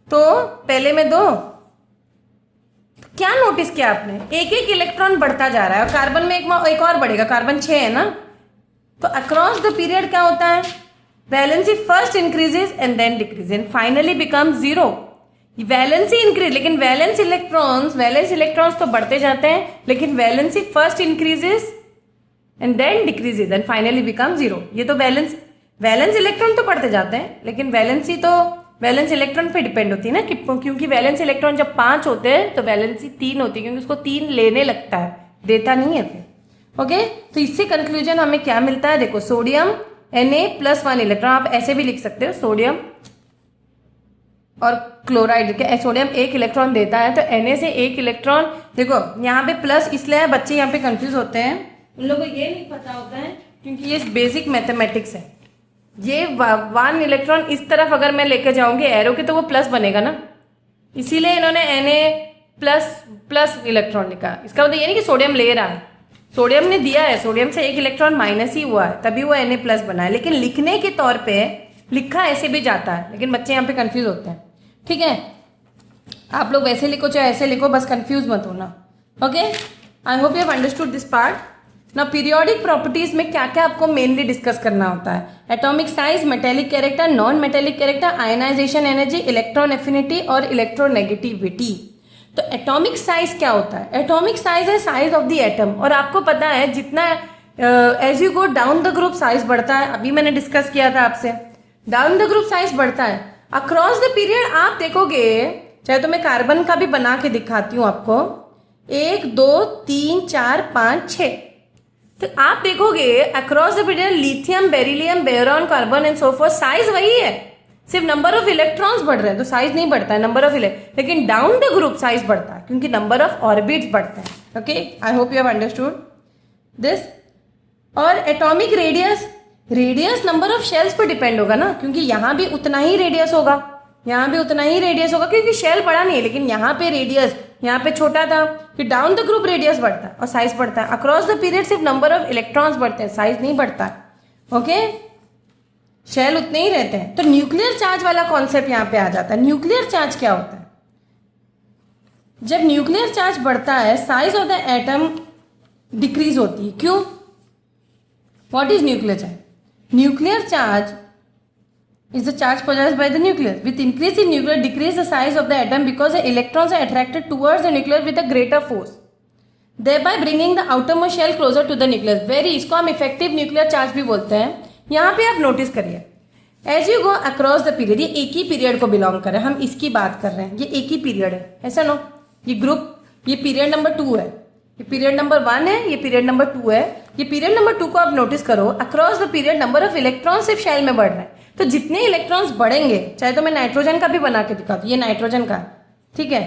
तो पहले में 2, क्या नोटिस किया आपने, एक एक इलेक्ट्रॉन बढ़ता जा रहा है, और कार्बन में एक और बढ़ेगा, कार्बन 6 है ना। तो अक्रॉस द पीरियड क्या होता है, valency first increases and then decreases and finally become 0। Valency increase, लेकिन वैलेंस इलेक्ट्रॉन्स तो बढ़ते जाते हैं, लेकिन valency first increases and then decreases and finally become 0। ये तो वैलेंस इलेक्ट्रॉन तो बढ़ते जाते हैं, लेकिन वैलेंसी तो वैलेंस इलेक्ट्रॉन पे डिपेंड होती है ना, क्योंकि वैलेंस इलेक्ट्रॉन जब 5 होते हैं तो वैलेंसी 3 होती है, क्योंकि उसको 3 लेने लगता है, देता नहीं है फिर। ओके, तो इससे कंक्लूजन हमें क्या मिलता है, देखो सोडियम Na+1 इलेक्ट्रॉन, आप ऐसे भी लिख सकते हो, सोडियम और क्लोराइड के सोडियम 1 इलेक्ट्रॉन देता है, तो Na से 1 इलेक्ट्रॉन, देखो यहाँ पे प्लस इसलिए बच्चे यहाँ पे कंफ्यूज होते हैं, उन लोगों को ये नहीं पता होता है क्योंकि ये बेसिक मैथमेटिक्स है। ये 1 इलेक्ट्रॉन इस तरफ अगर मैं लेके जाऊंगी एरो के, तो वो प्लस बनेगा ना, इसीलिए इन्होंने Na++ इलेक्ट्रॉन लिखा। इसका मतलब ये नहीं कि सोडियम ले रहा है, सोडियम ने दिया है, सोडियम से 1 इलेक्ट्रॉन माइनस ही हुआ है, तभी वो Na+ बना है, लेकिन लिखने के तौर पे लिखा ऐसे भी जाता है, लेकिन बच्चे यहाँ पे कंफ्यूज होते हैं। ठीक है, आप लोग वैसे लिखो चाहे ऐसे लिखो, बस कंफ्यूज मत होना। Okay, I hope you have understood this part. ना पीरियोडिक प्रॉपर्टीज में क्या क्या आपको मेनली डिस्कस करना होता है, atomic size, metallic character, non metallic character, ionisation energy, electron affinity और इलेक्ट्रोनेगेटिविटी। तो एटॉमिक साइज क्या होता है, एटॉमिक साइज है साइज ऑफ द एटम, और आपको पता है जितना as you go down the group size बढ़ता है, अभी मैंने डिस्कस किया था आपसे, डाउन द ग्रुप साइज बढ़ता है। अक्रॉस द पीरियड आप देखोगे, चाहे तो मैं कार्बन का भी बना के दिखाती हूँ आपको, 1 2 3 4 5 6, तो आप देखोगे across the period lithium, beryllium, boron, carbon and so fourth, size वही है, सिर्फ नंबर ऑफ इलेक्ट्रॉन्स बढ़ रहे हैं, तो साइज नहीं बढ़ता है, नंबर ऑफ लेकिन डाउन द ग्रुप साइज बढ़ता है क्योंकि नंबर ऑफ ऑर्बिट्स बढ़ते हैं। Okay, I hope you have understood this. और atomic radius number of shells पर डिपेंड होगा ना, क्योंकि यहाँ भी उतना ही रेडियस होगा, यहाँ भी उतना ही रेडियस होगा, क्योंकि शेल बड़ा नहीं है, लेकिन यहाँ पे रेडियस यहाँ पे छोटा था, कि डाउन द ग्रुप रेडियस बढ़ता है और साइज बढ़ता है। अक्रॉस द पीरियड सिर्फ नंबर ऑफ इलेक्ट्रॉन्स बढ़ते हैं, साइज नहीं बढ़ता है। ओके, शेल उतने ही रहते हैं। तो न्यूक्लियर चार्ज वाला कॉन्सेप्ट यहाँ पे आ जाता है। न्यूक्लियर चार्ज क्या होता है, जब न्यूक्लियर चार्ज बढ़ता है size of the atom decrease होती है, क्यों, what is nuclear charge, nuclear charge is the charge possessed by the nucleus. With increase in nucleus, decrease the size of the atom because the electrons are attracted towards the nucleus with a greater force, thereby bringing the outermost shell closer to the nucleus. Very, इसको हम effective nuclear charge भी बोलते हैं। यहाँ पे आप notice करिए, as you go across the period, ये एक ही पीरियड को बिलोंग कर रहे हैं, हम इसकी बात कर रहे हैं, ये एक ही पीरियड है, ऐसा नो, ये ग्रुप, ये पीरियड नंबर 2 है, ये पीरियड नंबर 1 है, ये पीरियड नंबर 2 है, ये पीरियड नंबर 2 को आप नोटिस करो, across the period number of electron सिर्फ शेल में बढ़ रहे हैं, तो जितने इलेक्ट्रॉन्स बढ़ेंगे, चाहे तो मैं नाइट्रोजन का भी बना के दिखा दूं, ये नाइट्रोजन का, ठीक है,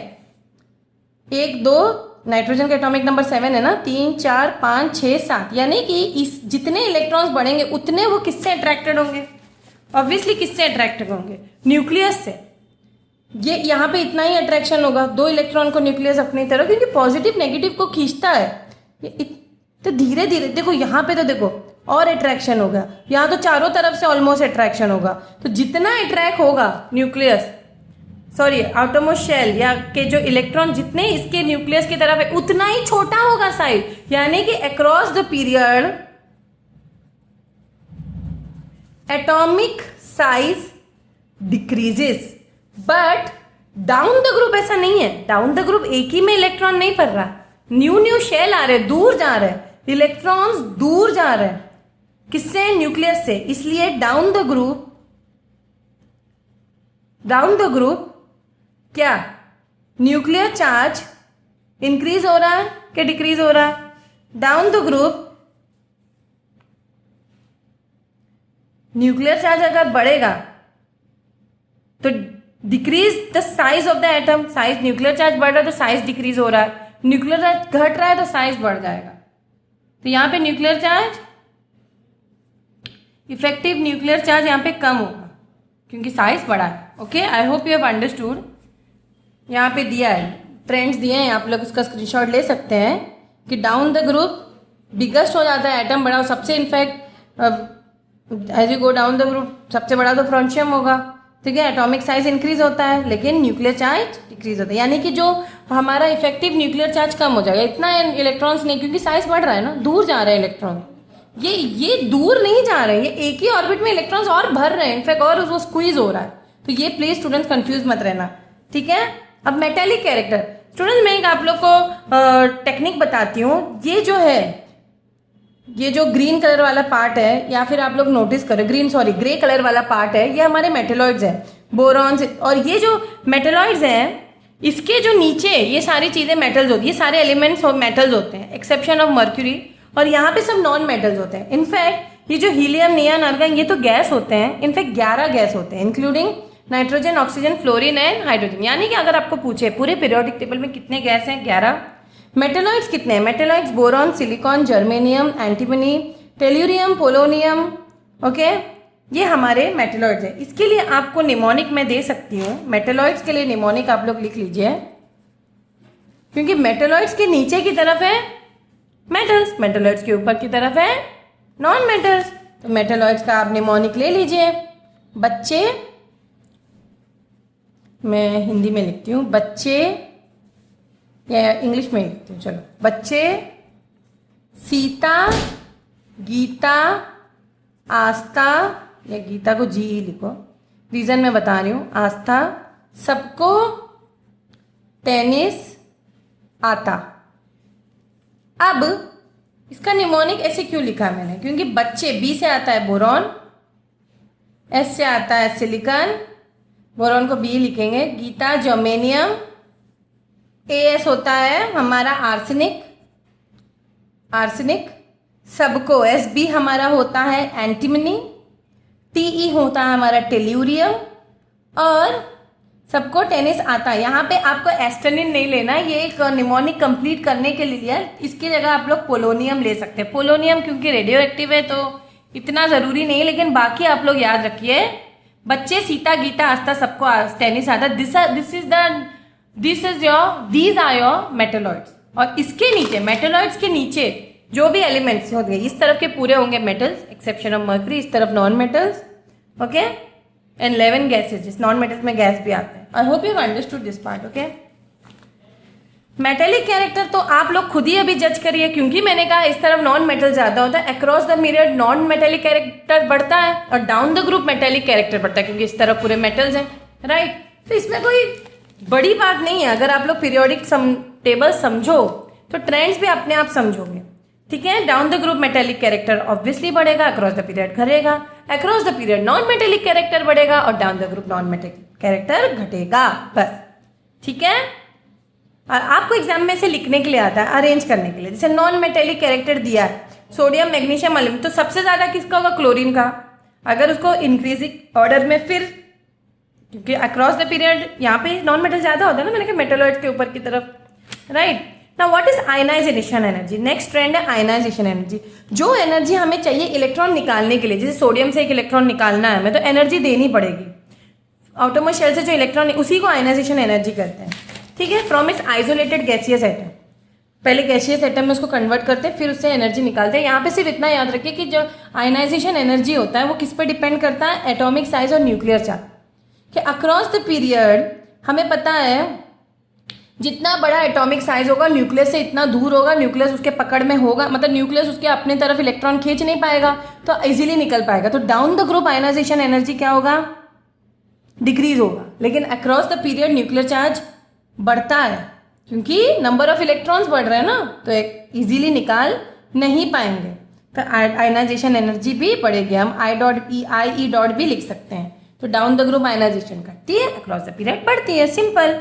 1 2, नाइट्रोजन का एटॉमिक नंबर 7 है ना, 3 4 5 6 7, यानी कि इस जितने इलेक्ट्रॉन्स बढ़ेंगे उतने वो किससे अट्रैक्टेड होंगे, ऑब्वियसली किससे अट्रैक्टेड होंगे, न्यूक्लियस से। ये यहाँ पे इतना ही अट्रैक्शन होगा, 2 इलेक्ट्रॉन को न्यूक्लियस अपनी तरफ, क्योंकि पॉजिटिव नेगेटिव को खींचता है, तो धीरे धीरे देखो यहाँ पे, तो देखो और अट्रैक्शन होगा, यहाँ तो चारों तरफ से ऑलमोस्ट अट्रैक्शन होगा, तो जितना अट्रैक्ट होगा न्यूक्लियस, सॉरी आउटरमोस्ट शेल या के जो इलेक्ट्रॉन जितने इसके न्यूक्लियस की तरफ है उतना ही छोटा होगा साइज, यानी कि across the period atomic size decreases, but down the group ऐसा नहीं है, डाउन द ग्रुप एक ही में इलेक्ट्रॉन नहीं पड़ रहा, न्यू शेल आ रहे, दूर जा रहे, इलेक्ट्रॉन्स दूर जा रहे हैं, किससे, न्यूक्लियस से, इसलिए डाउन द ग्रुप क्या, न्यूक्लियर चार्ज इंक्रीज हो रहा है कि डिक्रीज हो रहा है, down the group nuclear charge अगर बढ़ेगा तो decrease the size of the atom, size, nuclear charge बढ़ रहा है तो साइज डिक्रीज हो रहा है, न्यूक्लियर चार्ज घट रहा है तो साइज बढ़ जाएगा, तो यहाँ पे nuclear charge, effective nuclear charge यहाँ पे कम होगा क्योंकि साइज बड़ा है। Okay, I hope you have understood. यहाँ पे दिया है ट्रेंड्स दिए हैं, आप लोग उसका स्क्रीनशॉट ले सकते हैं कि डाउन द ग्रुप बिगेस्ट हो जाता है एटम, बड़ा सबसे, in fact as you go down the group सबसे बड़ा तो फ्रॉन्शियम होगा, ठीक है। एटॉमिक साइज इंक्रीज होता है लेकिन न्यूक्लियर चार्ज डिक्रीज होता है, यानी कि जो हमारा इफेक्टिव न्यूक्लियर चार्ज कम हो जाएगा, इतना इलेक्ट्रॉन्स नहीं, क्योंकि साइज बढ़ रहा है ना, दूर जा रहे हैं इलेक्ट्रॉन, ये दूर नहीं जा रहे हैं, ये एक ही ऑर्बिट में इलेक्ट्रॉन्स और भर रहे हैं, इनफैक्ट और वो स्क्वीज हो रहा है। तो ये प्लीज स्टूडेंट्स कंफ्यूज मत रहना, ठीक है। अब मेटेलिक कैरेक्टर, स्टूडेंट्स मैं एक आप लोग को टेक्निक बताती हूँ। ये जो है, ये जो ग्रीन कलर वाला पार्ट है, या फिर आप लोग नोटिस करो ग्रे कलर वाला पार्ट है, ये हमारे मेटेलॉइड्स हैं, बोरॉन्स। और ये जो मेटेलॉइड्स हैं, इसके जो नीचे ये सारी चीज़ें मेटल्स होती है, ये सारे एलिमेंट्स मेटल्स होते हैं एक्सेप्शन ऑफ मर्क्यूरी, और यहाँ पे सब नॉन मेटल्स होते हैं। इनफैक्ट ये जो हीलियम, नियॉन, आर्गन, ये तो गैस होते हैं, इनफैक्ट 11 गैस होते हैं, including nitrogen, oxygen, fluorine and hydrogen. यानी कि अगर आपको पूछे पूरे पीरियोडिक टेबल में कितने गैस हैं, 11। मेटेलॉइड्स कितने हैं? Metalloids boron, silicon, germanium, antimony, tellurium, polonium, okay, ये हमारे मेटेलॉइड्स हैं। इसके लिए आपको निमोनिक मैं दे सकती हूँ, मेटेलॉइड्स के लिए निमोनिक आप लोग लिख लीजिए, क्योंकि मेटेलॉइड्स के नीचे की तरफ है मेटल्स, मेटेलॉइड्स के ऊपर की तरफ है नॉन मेटल्स। तो मेटेलॉइड्स का आप निमोनिक ले लीजिए। बच्चे, मैं हिंदी में लिखती हूँ, बच्चे, या इंग्लिश में लिखती हूँ, चलो, बच्चे, सीता, गीता, आस्था, या गीता को जी ही लिखो, रीजन मैं बता रही हूँ, आस्था, सबको टेनिस आता। अब इसका निमोनिक ऐसे क्यों लिखा मैंने? क्योंकि बच्चे, बी से आता है बोरॉन, एस से आता है सिलिकॉन, बोरॉन को बी लिखेंगे, गीता जर्मेनियम, एस होता है हमारा आर्सेनिक, सबको, एस बी हमारा होता है एंटीमनी, टीई होता है हमारा टेल्यूरियम, और सबको टेनिस आता है। यहाँ पे आपको एस्टेनिन नहीं लेना, ये एक निमोनिक कंप्लीट करने के लिए लिया, इसकी जगह आप लोग पोलोनियम ले सकते हैं। पोलोनियम क्योंकि रेडियो एक्टिव है तो इतना ज़रूरी नहीं, लेकिन बाकी आप लोग याद रखिए, बच्चे, सीता, गीता, आस्था, सबको टेनिस आता, दीज आर योर मेटेलॉइड्स। और इसके नीचे, मेटेलॉइड्स के नीचे जो भी एलिमेंट्स होंगे, इस तरफ के पूरे होंगे मेटल्स एक्सेप्शन ऑफ मर्करी, इस तरफ non metals, okay, and 11 gases, जिस नॉन मेटल्स में गैस भी आते हैं। आई hope you understood this part, okay. Metallic character तो आप लोग खुद ही अभी जज करिए, क्योंकि मैंने कहा इस तरफ नॉन मेटल ज्यादा होता है, across the period non metallic character बढ़ता है, और down the group metallic character बढ़ता है, क्योंकि इस तरफ पूरे मेटल्स हैं, राइट। तो इसमें कोई बड़ी बात नहीं है, अगर आप लोग पीरियोडिक टेबल समझो तो ट्रेंड्स भी अपने आप समझोगे, ठीक है। Down the group metallic character obviously बढ़ेगा, अक्रॉस द पीरियड घटेगा, across the period non metallic character बढ़ेगा, और down the group non metallic character घटेगा, बस, ठीक है। और आपको एग्जाम में से लिखने के लिए आता है, अरेंज करने के लिए, जैसे नॉन मेटेलिक कैरेक्टर दिया है, सोडियम, मैग्नीशियम, एल्यूमिनियम, तो सबसे ज्यादा किसका होगा? क्लोरीन का। अगर उसको इंक्रीजिंग ऑर्डर में, फिर क्योंकि अक्रॉस द पीरियड यहाँ पे नॉन मेटल ज्यादा होता है ना, मैंने कहा मेटेलॉइड के ऊपर की तरफ, right. Now what is ionisation energy? Next trend है आयनाइजेशन एनर्जी। जो एनर्जी हमें चाहिए इलेक्ट्रॉन निकालने के लिए, जैसे सोडियम से एक इलेक्ट्रॉन निकालना है हमें, तो एनर्जी देनी पड़ेगी। आउटरमोस्ट शेल से जो इलेक्ट्रॉन, उसी को आयनाइजेशन एनर्जी करते हैं, ठीक है। From its isolated gaseous atom, पहले गैसियस एटम में उसको कन्वर्ट करते हैं, फिर उससे एनर्जी निकालते हैं। यहाँ पे सिर्फ इतना याद रखिए कि जो आयनाइजेशन एनर्जी होता है वो किस पे डिपेंड करता है? एटॉमिक साइज और न्यूक्लियर चार्ज। कि अक्रॉस द पीरियड हमें पता है जितना बड़ा एटॉमिक साइज होगा न्यूक्लियस से इतना दूर होगा, न्यूक्लियस उसके पकड़ में होगा, मतलब न्यूक्लियस उसके अपने तरफ इलेक्ट्रॉन खींच नहीं पाएगा, तो इजीली निकल पाएगा। तो down the group ionisation energy क्या होगा? डिक्रीज होगा। लेकिन across the period nuclear charge बढ़ता है, क्योंकि नंबर ऑफ इलेक्ट्रॉन्स बढ़ रहे हैं ना, तो इजीली निकाल नहीं पाएंगे, तो आयनाइजेशन एनर्जी भी बढ़ेगी। हम आई डॉट भी लिख सकते हैं। तो डाउन द ग्रुप आयनाइजेशन घटती है, अक्रॉस द पीरियड बढ़ती है, सिंपल,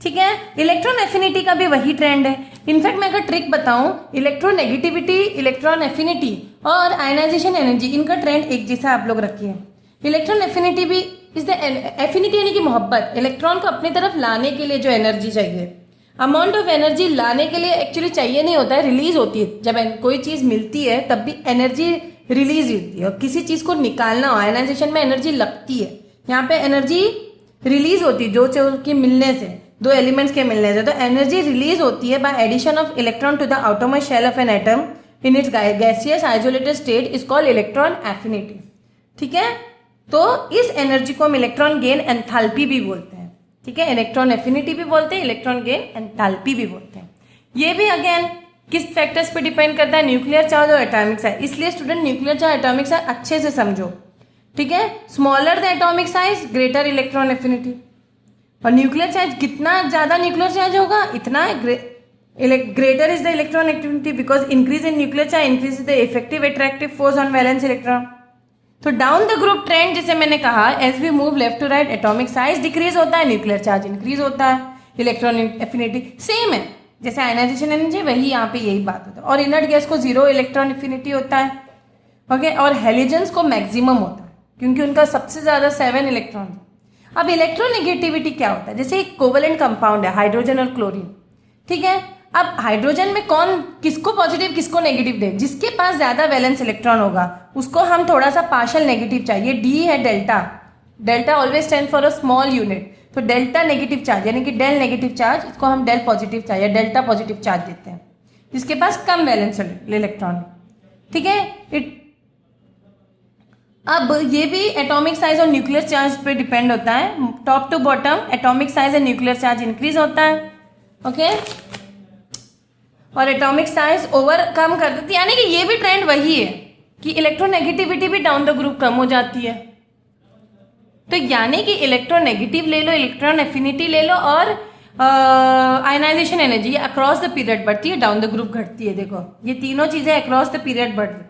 ठीक है। इलेक्ट्रॉन एफिनिटी का भी वही ट्रेंड है। इनफैक्ट मैं अगर ट्रिक बताऊं, इलेक्ट्रोनेगेटिविटी, इलेक्ट्रॉन एफिनिटी और आयनाइजेशन एनर्जी, इनका ट्रेंड एक जैसा आप लोग रखिए। इलेक्ट्रॉन एफिनिटी भी इज द एफिनिटी यानी कि मोहब्बत, इलेक्ट्रॉन को अपनी तरफ लाने के लिए जो एनर्जी चाहिए, अमाउंट ऑफ एनर्जी लाने के लिए एक्चुअली चाहिए नहीं होता है, रिलीज होती है। जब कोई चीज मिलती है तब भी एनर्जी रिलीज होती है, और किसी चीज को निकालना हो, आयनाइजेशन में एनर्जी लगती है, यहाँ पे एनर्जी रिलीज होती है जो की मिलने से। दो एलिमेंट्स के मिलने से, तो एनर्जी रिलीज होती है by addition of electron to the outermost shell of an atom in its gaseous isolated state is called electron affinity. ठीक है, तो इस एनर्जी को हम इलेक्ट्रॉन गेन एंथैल्पी भी बोलते हैं। ठीक है, इलेक्ट्रॉन एफिनिटी भी बोलते हैं, इलेक्ट्रॉन गेन एंथैल्पी भी बोलते हैं। ये भी अगेन किस फैक्टर्स पे डिपेंड करता है, न्यूक्लियर चार्ज और एटॉमिक साइज। इसलिए student nuclear charge atomic size अच्छे से समझो। ठीक है, smaller the atomic size greater electron affinity, और न्यूक्लियर चार्ज कितना ज्यादा न्यूक्लियर चार्ज होगा इतना greater is the electron activity because increase in nuclear charge increases the effective attractive force on valence electron। तो डाउन द ग्रुप ट्रेंड जैसे मैंने कहा, as we move left to right atomic size decrease होता है, nuclear charge increase होता है, electron affinity same है जैसे आयनाइजेशन एनर्जी, वही यहाँ पे यही बात होता है। और इनर्ट गैस को 0 इलेक्ट्रॉन एफिनिटी होता है। ओके, और हेलोजेंस को मैक्सिमम होता है क्योंकि उनका सबसे ज्यादा 7 इलेक्ट्रॉन। अब इलेक्ट्रोनेगेटिविटी क्या होता है, जैसे एक कोवेलेंट कंपाउंड है हाइड्रोजन और क्लोरीन। ठीक है, अब हाइड्रोजन में कौन किसको पॉजिटिव किसको नेगेटिव दे, जिसके पास ज्यादा वैलेंस इलेक्ट्रॉन होगा उसको हम थोड़ा सा पार्शियल नेगेटिव चाहिए। डी है delta, delta always stand for a small unit, तो डेल्टा नेगेटिव चार्ज यानी कि डेल नेगेटिव चार्ज, इसको हम डेल पॉजिटिव चाहिए, डेल्टा पॉजिटिव चार्ज देते हैं जिसके पास कम वैलेंस इलेक्ट्रॉन। ठीक है, अब ये भी एटॉमिक साइज और न्यूक्लियर चार्ज पे डिपेंड होता है। Top to bottom atomic size and nuclear charge increase होता है। ओके, और एटॉमिक साइज ओवरकम कर देती है, यानी कि ये भी ट्रेंड वही है कि इलेक्ट्रोनेगेटिविटी भी डाउन द ग्रुप कम हो जाती है। तो यानी कि इलेक्ट्रोनेगेटिव ले लो, इलेक्ट्रॉन एफिनिटी ले लो, और ionisation energy across the period बढ़ती है, डाउन द ग्रुप घटती है। देखो ये तीनों चीजें अक्रॉस द पीरियड बढ़ रही।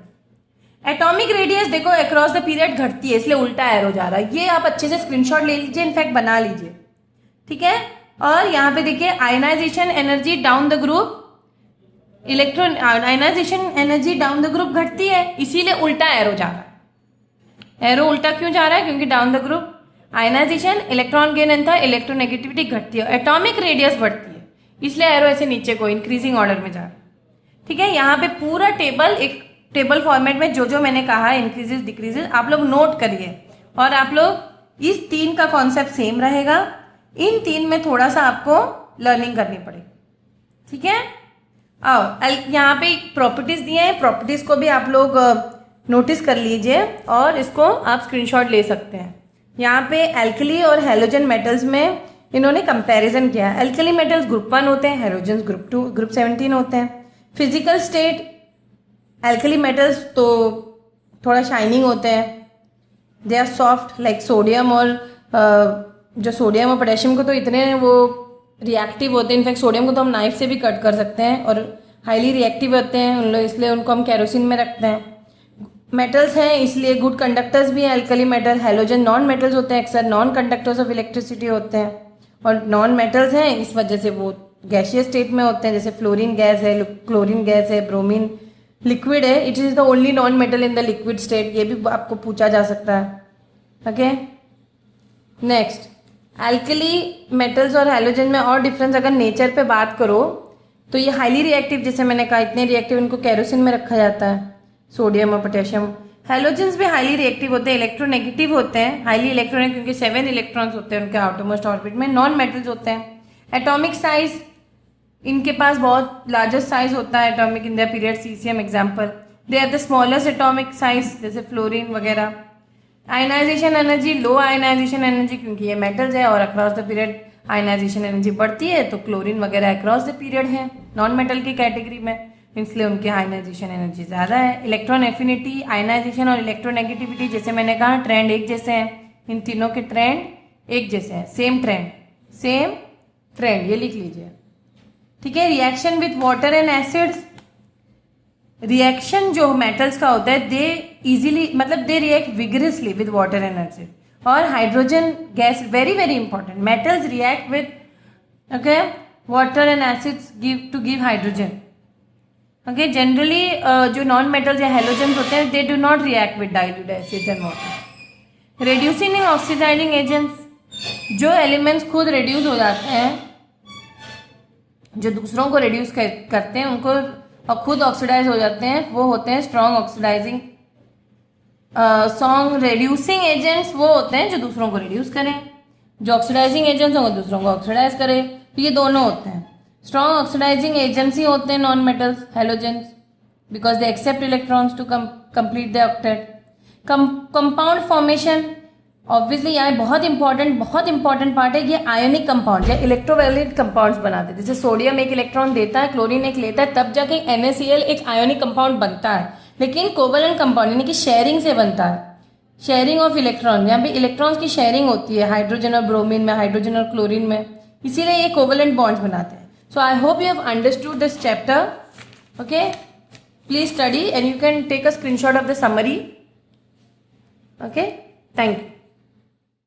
एटॉमिक रेडियस देखो अक्रॉस द पीरियड घटती है, इसलिए उल्टा एरो जा रहा है। ये आप अच्छे से स्क्रीनशॉट ले लीजिए, इनफैक्ट बना लीजिए। ठीक है, और यहाँ पे देखिए ionisation energy down the group, electron ionisation energy down the group घटती है, इसीलिए उल्टा एरो जा रहा है। एरो उल्टा क्यों जा रहा है, क्योंकि down the group ionisation electron gain and electronegativity घटती है, एटॉमिक रेडियस बढ़ती है, इसलिए एरो ऐसे नीचे को इंक्रीजिंग ऑर्डर में जा रहा है। ठीक है, यहाँ पे पूरा टेबल एक टेबल फॉर्मेट में जो जो मैंने कहा है इंक्रीजेस डिक्रीजेस आप लोग नोट करिए, और आप लोग इस 3 का कॉन्सेप्ट सेम रहेगा, इन 3 में थोड़ा सा आपको लर्निंग करनी पड़ेगी। ठीक है, आओ यहाँ पे प्रॉपर्टीज दिए हैं, प्रॉपर्टीज को भी आप लोग नोटिस कर लीजिए और इसको आप स्क्रीनशॉट ले सकते हैं। यहाँ पे एल्कली और हैलोजन मेटल्स में इन्होंने कंपैरिजन किया है। एल्कली मेटल्स ग्रुप 1 होते हैं, हैलोजन ग्रुप 2 ग्रुप 17 होते हैं। फिजिकल स्टेट एल्कली मेटल्स तो थोड़ा शाइनिंग होते हैं, they are soft like sodium, और जो सोडियम और पोटेशियम को तो इतने वो रिएक्टिव होते हैं, इनफैक्ट सोडियम को तो हम नाइफ से भी कट कर सकते हैं, और हाईली रिएक्टिव होते हैं उन लोग, इसलिए उनको हम केरोसिन में रखते हैं। मेटल्स हैं इसलिए गुड कंडक्टर्स भी हैं alkali metal. Halogen non metals होते हैं, अक्सर नॉन कंडक्टर्स ऑफ इलेक्ट्रिसिटी होते हैं, और नॉन मेटल्स हैं इस वजह से वो गैसियस स्टेट में होते हैं, जैसे फ्लोरीन गैस है, क्लोरीन गैस है, ब्रोमीन लिक्विड है, it is the only non metal in the liquid state, ये भी आपको पूछा जा सकता है। ओके, नेक्स्ट एल्कली मेटल्स और हैलोजन में और डिफरेंस अगर नेचर पे बात करो तो ये हाईली रिएक्टिव, जैसे मैंने कहा इतने रिएक्टिव, इनको केरोसिन में रखा जाता है, सोडियम और पोटेशियम। हैलोजेंस भी हाईली रिएक्टिव होते हैं, इलेक्ट्रोनेगेटिव होते हैं, हाईली इलेक्ट्रॉनिक क्योंकि 7 इलेक्ट्रॉन्स होते हैं उनके आउटरमोस्ट ऑर्बिट में। नॉन मेटल्स होते हैं। एटॉमिक साइज इनके पास बहुत लार्जेस्ट साइज होता है एटॉमिक इन द पीरियड, सीसीएम example, they are the smallest atomic size जैसे फ्लोरीन वगैरह। Ionisation energy low ionisation energy क्योंकि ये मेटल्स है, और across the period ionisation energy बढ़ती है, तो क्लोरीन वगैरह अक्रॉस द पीरियड है नॉन मेटल की कैटेगरी में, इसलिए उनकी आयनाइजेशन एनर्जी ज़्यादा है। इलेक्ट्रॉन एफिनिटी, आयनाइजेशन और इलेक्ट्रोनेगेटिविटी जैसे मैंने कहा ट्रेंड एक जैसे हैं, इन तीनों के ट्रेंड एक जैसे हैं, सेम ट्रेंड, ये लिख लीजिए। ठीक है, reaction with water and acids, reaction जो मेटल्स का होता है दे इजीली मतलब they react vigorously with water and acid, और hydrogen gas very very important, metals react with okay water and acids give hydrogen. Okay, generally जो non metals या halogens होते हैं they do not react with dilute acids and water. Reducing and oxidizing agents, जो elements खुद reduce हो जाते हैं, जो दूसरों को रिड्यूस करते हैं उनको और खुद ऑक्सीडाइज हो जाते हैं, वो होते हैं strong oxidizing strong reducing agents, वो होते हैं जो दूसरों को रिड्यूस करें। जो ऑक्सीडाइजिंग एजेंट्स होंगे दूसरों को ऑक्सीडाइज करें। तो ये दोनों होते हैं. स्ट्रॉन्ग ऑक्सीडाइजिंग एजेंसी होते हैं non metals, halogens, because they accept electrons to complete the octet. Compound formation, obviously यहाँ बहुत इंपॉर्टेंट पार्ट है ये आयोनिक कंपाउंड या इलेक्ट्रोवैलेंट कंपाउंड्स बनाते हैं. जैसे सोडियम एक इलेक्ट्रॉन देता है, क्लोरीन एक लेता है, तब जाके NaCl एक आयोनिक कंपाउंड बनता है. लेकिन कोवलेंट कंपाउंड यानी कि शेयरिंग से बनता है, शेयरिंग ऑफ इलेक्ट्रॉन. यहाँ पे इलेक्ट्रॉन्स की शेयरिंग होती है हाइड्रोजन और ब्रोमीन में, हाइड्रोजन और क्लोरीन में, इसीलिए ये कोवलेंट बॉन्ड्स बनाते हैं. So I hope you have understood this chapter. Okay, please study and you can take a screenshot of the summary. Okay, thank you.